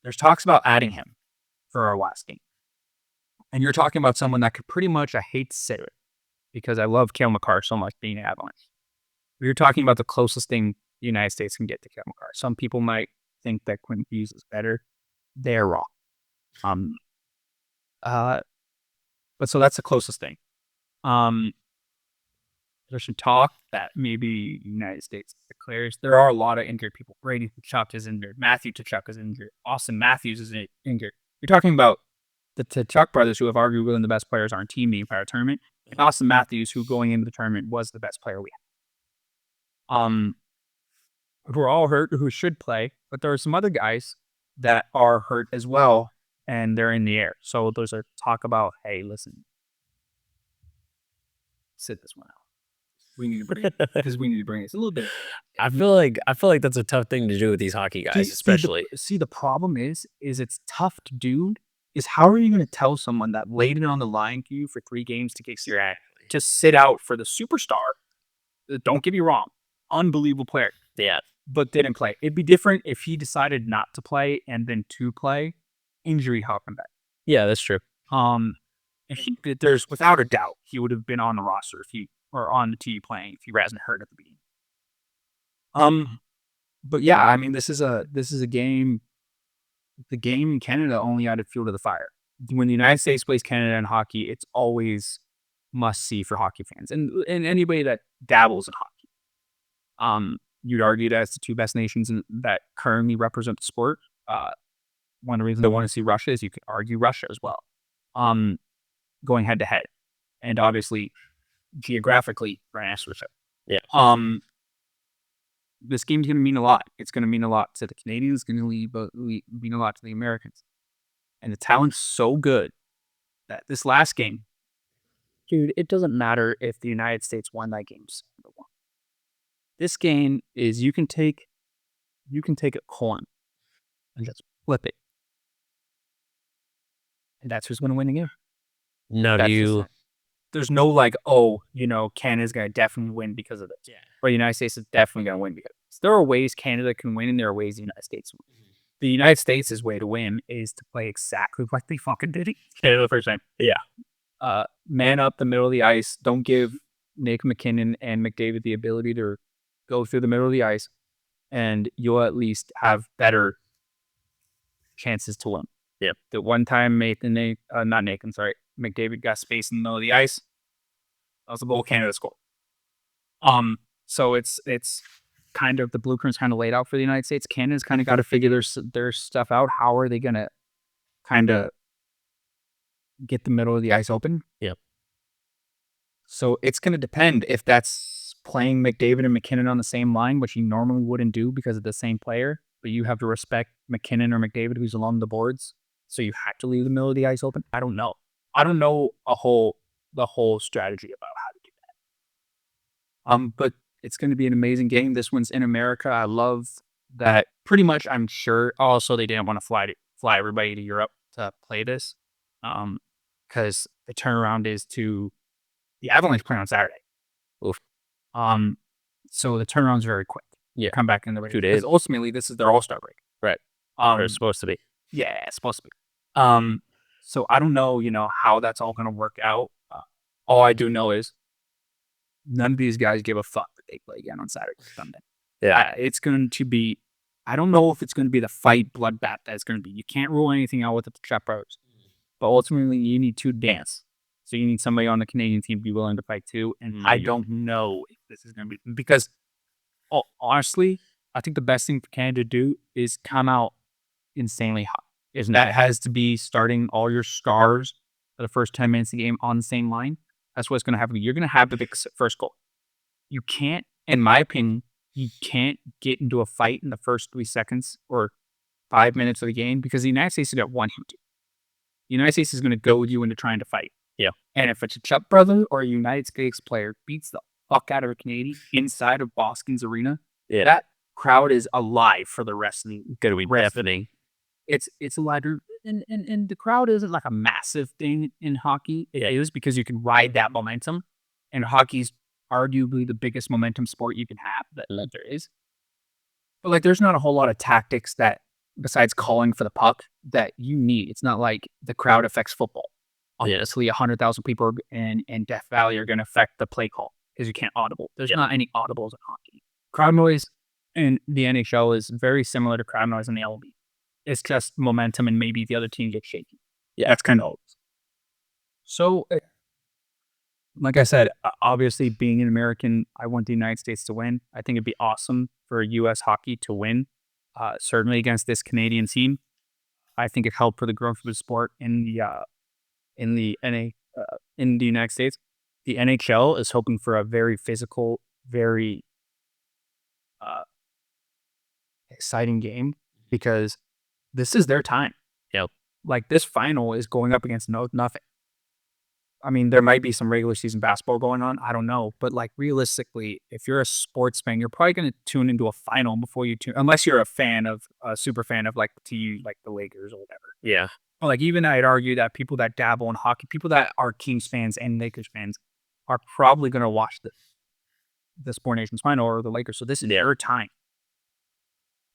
There's talks about adding him for our last game. And you're talking about someone that could pretty much, I hate to say it, because I love Cale Makar so much being an Avalanche. We were talking about the closest thing the United States can get to Cale Makar. Some people might think that Quinn Hughes is better. They're wrong. But so that's the closest thing. There's some talk that maybe the United States declares. There are a lot of injured people. Brady Tkachuk is injured. Matthew Tkachuk is injured. Austin Matthews is injured. You're talking about the Tkachuk brothers, who have arguably been the best players on our team the entire tournament, and Austin Matthews, who going into the tournament was the best player we had. Who are all hurt, who should play, but there are some other guys that are hurt as well, and they're in the air. So there's a talk about, hey, listen, sit this one out. We need to bring it because we need to bring it. It's a little bit. I feel like that's a tough thing to do with these hockey guys, especially. See, the problem is it's tough to do. Is how are you going to tell someone that laid it on the line to you for 3 games to get just sit out for the superstar? Don't get me wrong, unbelievable player. Yeah, but didn't play. It'd be different if he decided not to play and then to play. Injury helped him back. Yeah, that's true. There's without a doubt he would have been on the roster or on the tee playing if he wasn't hurt at the beginning. But yeah, I mean, this is a game. The game in Canada only added fuel to the fire. When the United States plays Canada in hockey, it's always must see for hockey fans and anybody that dabbles in hockey. You'd argue that it's the 2 best nations that currently represent the sport. One of the reasons I want to see Russia is you could argue Russia as well. Going head to head, and obviously geographically, right? Yeah. This game's going to mean a lot. It's going to mean a lot to the Canadians. It's going to mean a lot to the Americans. And the talent's so good that this last game, dude, it doesn't matter if the United States won that game. This game is you can take a coin and just flip it, and that's who's going to win the game. No, there's no like, Canada's going to definitely win because of this. Yeah. But the United States is definitely going to win because of this. There are ways Canada can win, and there are ways the United States win. The United States' way to win is to play exactly like they fucking did it Canada the first time. Yeah. Man up the middle of the ice. Don't give Nick McKinnon and McDavid the ability to go through the middle of the ice, and you'll at least have better chances to win. Yeah. The one time McDavid got space in the middle of the ice, that was a goal Canada scored. So it's kind of the blueprint's kind of laid out for the United States. Canada's kind of got to figure their stuff out. How are they going to kind of get the middle of the ice open? Yep. So it's going to depend if that's playing McDavid and McKinnon on the same line, which you normally wouldn't do because of the same player, but you have to respect McKinnon or McDavid who's along the boards, so you have to leave the middle of the ice open. I don't know. I don't know the whole strategy about how to do that. But it's going to be an amazing game. This one's in America. I love that. Pretty much, I'm sure. Also, they didn't want to fly everybody to Europe to play this, because the turnaround is to the Avalanche play on Saturday. Oof. So the turnaround's very quick. Yeah. Come back in the 2 days. because ultimately this is their All-Star break. Right. Or it's supposed to be. Yeah, it's supposed to be. So I don't know, how that's all going to work out. All I do know is none of these guys give a fuck that they play again on Saturday or Sunday. Yeah. It's going to be, I don't know if it's going to be the fight bloodbath that it's going to be. You can't rule anything out with the Trout brothers. But ultimately, you need to dance. So you need somebody on the Canadian team to be willing to fight too. And I don't know if this is going to be, because honestly, I think the best thing for Canada to do is come out insanely hot. If that has to be starting all your stars for the first 10 minutes of the game on the same line, that's what's going to happen. You're going to have the big first goal. You can't, in my opinion, you can't get into a fight in the first 3 seconds or 5 minutes of the game, because the United States is going to want you to. The United States is going to goad you into trying to fight. Yeah. And if it's a Chuck brother or a United States player beats the fuck out of a Canadian inside of Boston's arena, that crowd is alive for the rest of the Going to be deafening. It's alive, and the crowd isn't like a massive thing in hockey. It is because you can ride that momentum, and hockey's arguably the biggest momentum sport you can have that there is. But like, there's not a whole lot of tactics that, besides calling for the puck, that you need. It's not like the crowd affects football. Obviously, 100,000 people in Death Valley are going to affect the play call because you can't audible. There's not any audibles in hockey. Crowd noise in the NHL is very similar to crowd noise in the MLB. It's just momentum, and maybe the other team gets shaky. Yeah, that's kind of all. So, like I said, obviously being an American, I want the United States to win. I think it'd be awesome for U.S. hockey to win, certainly against this Canadian team. I think it helped for the growth of the sport in the United States. The NHL is hoping for a very physical, very exciting game, because this is their time. Yep. Like, this final is going up against nothing. I mean, there might be some regular season basketball going on. I don't know. But like, realistically, if you're a sports fan, you're probably going to tune into a final before you tune, unless you're a super fan of like the Lakers or whatever. Yeah. But like, even I'd argue that people that dabble in hockey, people that are Kings fans and Lakers fans, are probably going to watch the Sport Nations final or the Lakers. So this is their time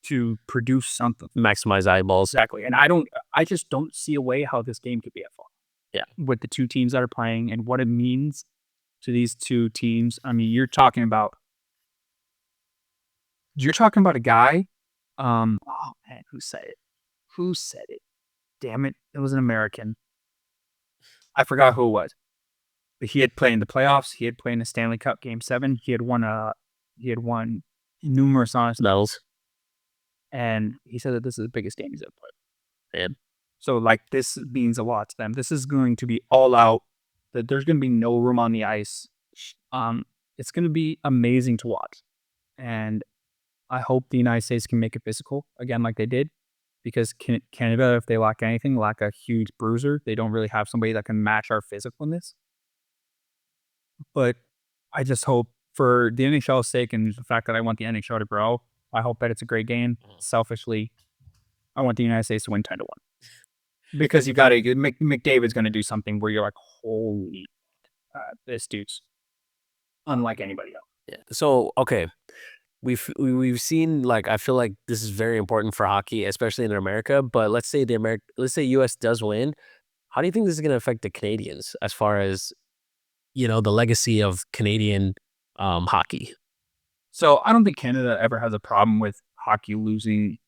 to produce something. Maximize eyeballs. Exactly. And I just don't see a way how this game could be a fun. Yeah. With the two teams that are playing and what it means to these two teams. I mean, you're talking about a guy. Oh man, who said it? Damn it. It was an American. I forgot who it was. But he had played in the playoffs. He had played in the Stanley Cup Game 7. He had won numerous honest medals. And he said that this is the biggest game he's ever played. And so, like, this means a lot to them. This is going to be all out. That there's going to be no room on the ice. It's going to be amazing to watch. And I hope the United States can make it physical again, like they did. Because Canada, if they lack anything, lack a huge bruiser. They don't really have somebody that can match our physicalness. But I just hope, for the NHL's sake and the fact that I want the NHL to grow, I hope that it's a great game. Selfishly, I want the United States to win 10-1. Because you got to, McDavid's going to do something where you're like, holy, this dude's unlike anybody else. yeah. So, okay. We've seen, like, I feel like this is very important for hockey, especially in America. But let's say US does win. How do you think this is going to affect the Canadians as far as, the legacy of Canadian hockey? So I don't think Canada ever has a problem with hockey losing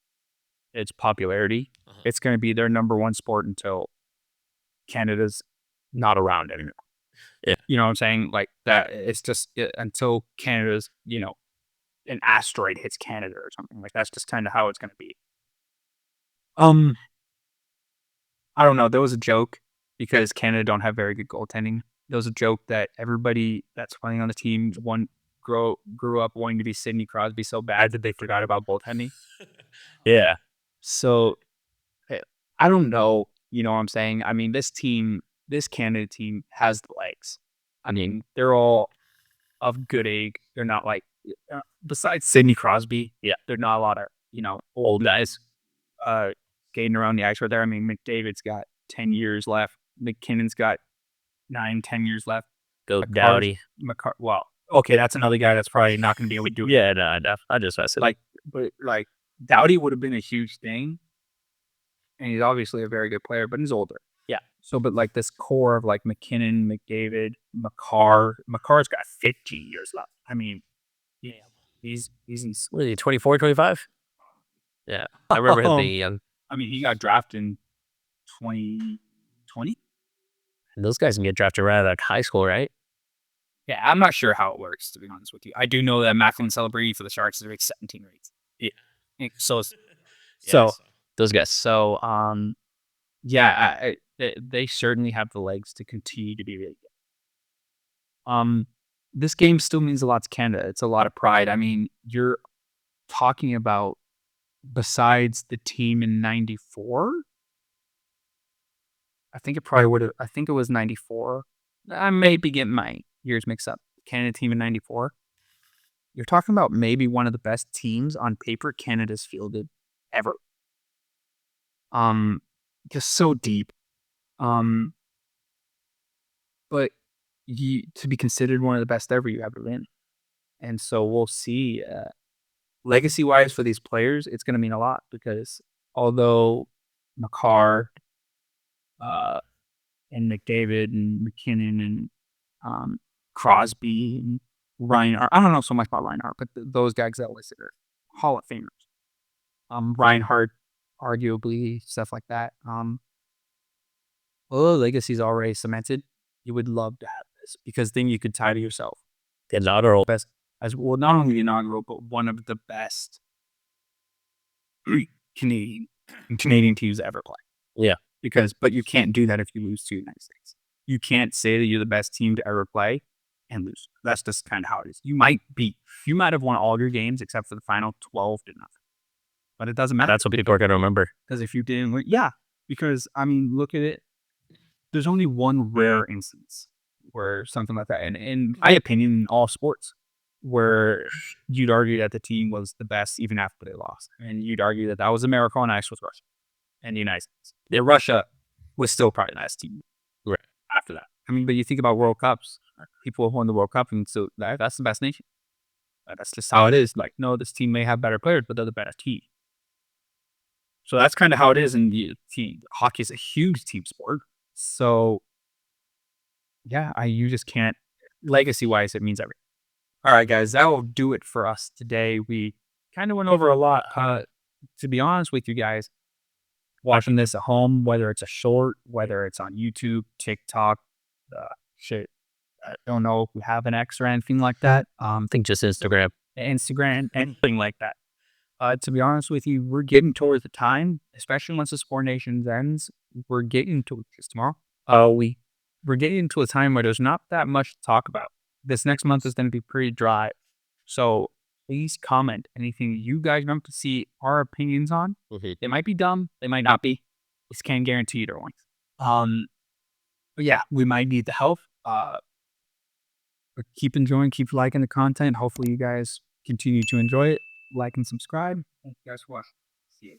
its popularity. It's going to be their number one sport until Canada's not around anymore. Yeah. You know what I'm saying? Like, that, it's just until Canada's, an asteroid hits Canada or something. Like, that's just kind of how it's going to be. I don't know. There was a joke, because Canada don't have very good goaltending. There was a joke that everybody that's playing on the team grew up wanting to be Sidney Crosby so bad that they forgot about goaltending. Yeah. So I don't know. You know what I'm saying? I mean, this Canada team has the legs. I mean, they're all of good age. They're not like, besides Sidney Crosby, they're not a lot of, old guys skating around the ice right there. I mean, McDavid's got 10 years left. McKinnon's got 9-10 years left. Go Doughty. Well, okay, that's another guy that's probably not going to be able to do it. Yeah, no, I just messed it. But Doughty would have been a huge thing, and he's obviously a very good player, but he's older. Yeah. So, but this core of McKinnon, McDavid, McCarr's got 50 years left. I mean, yeah, he's in. What is he, 24, 25? Yeah, I remember him being young. I mean, he got drafted in 2020. And those guys can get drafted right out of high school, right? Yeah, I'm not sure how it works, to be honest with you. I do know that Macklin celebrity for the Sharks is like 17 rates. Yeah. So those guys. So, they certainly have the legs to continue to be really good. This game still means a lot to Canada. It's a lot of pride. I mean, you're talking about, besides the team in 94, I think it was 94. I may be getting my years mixed up. Canada team in 94. You're talking about maybe one of the best teams on paper Canada's fielded ever. Just so deep. But to be considered one of the best ever, you have to win. And so we'll see. Legacy-wise for these players, it's going to mean a lot, because although McCarr and McDavid and McKinnon and Crosby and Reinhart, I don't know so much about Reinhart, but those guys that listed are Hall of Famers. Reinhart, arguably, stuff like that. Although legacy's already cemented, you would love to have this, because then you could title yourself the inaugural best, as well, not only the inaugural, but one of the best Canadian teams ever play. Yeah. But you can't do that if you lose to the United States. You can't say that you're the best team to ever play and lose. That's just kind of how it is. You might have won all your games except for the final 12-0. But it doesn't matter. That's what people are going to remember. Because if you didn't win, because I mean, look at it. There's only one rare instance where something like that, and in my opinion, in all sports, where you'd argue that the team was the best even after they lost. And you'd argue that was America on ice with Russia and the United States. Russia was still probably the best team after that. I mean, but you think about World Cups, people have won the World Cup, and so that's the best nation. That's just how it is. No, this team may have better players, but they're the best team. So that's kind of how it is in the team. Hockey is a huge team sport. So, you just can't, legacy-wise, it means everything. All right, guys, that will do it for us today. We kind of went over a lot. To be honest with you guys, watching this at home, whether it's a short, whether it's on YouTube, TikTok, I don't know if we have an X or anything like that. I think just Instagram, anything like that. To be honest with you, we're getting towards the time, especially once the Sport Nations ends. We're getting to just tomorrow. We're getting into a time where there's not that much to talk about. This next month is going to be pretty dry. So please comment anything you guys want to see our opinions on. Mm-hmm. They might be dumb. They might not be. Just can't guarantee either one. But we might need the help. But keep enjoying, keep liking the content. Hopefully you guys continue to enjoy it. Like and subscribe. Thank you guys for watching. See you.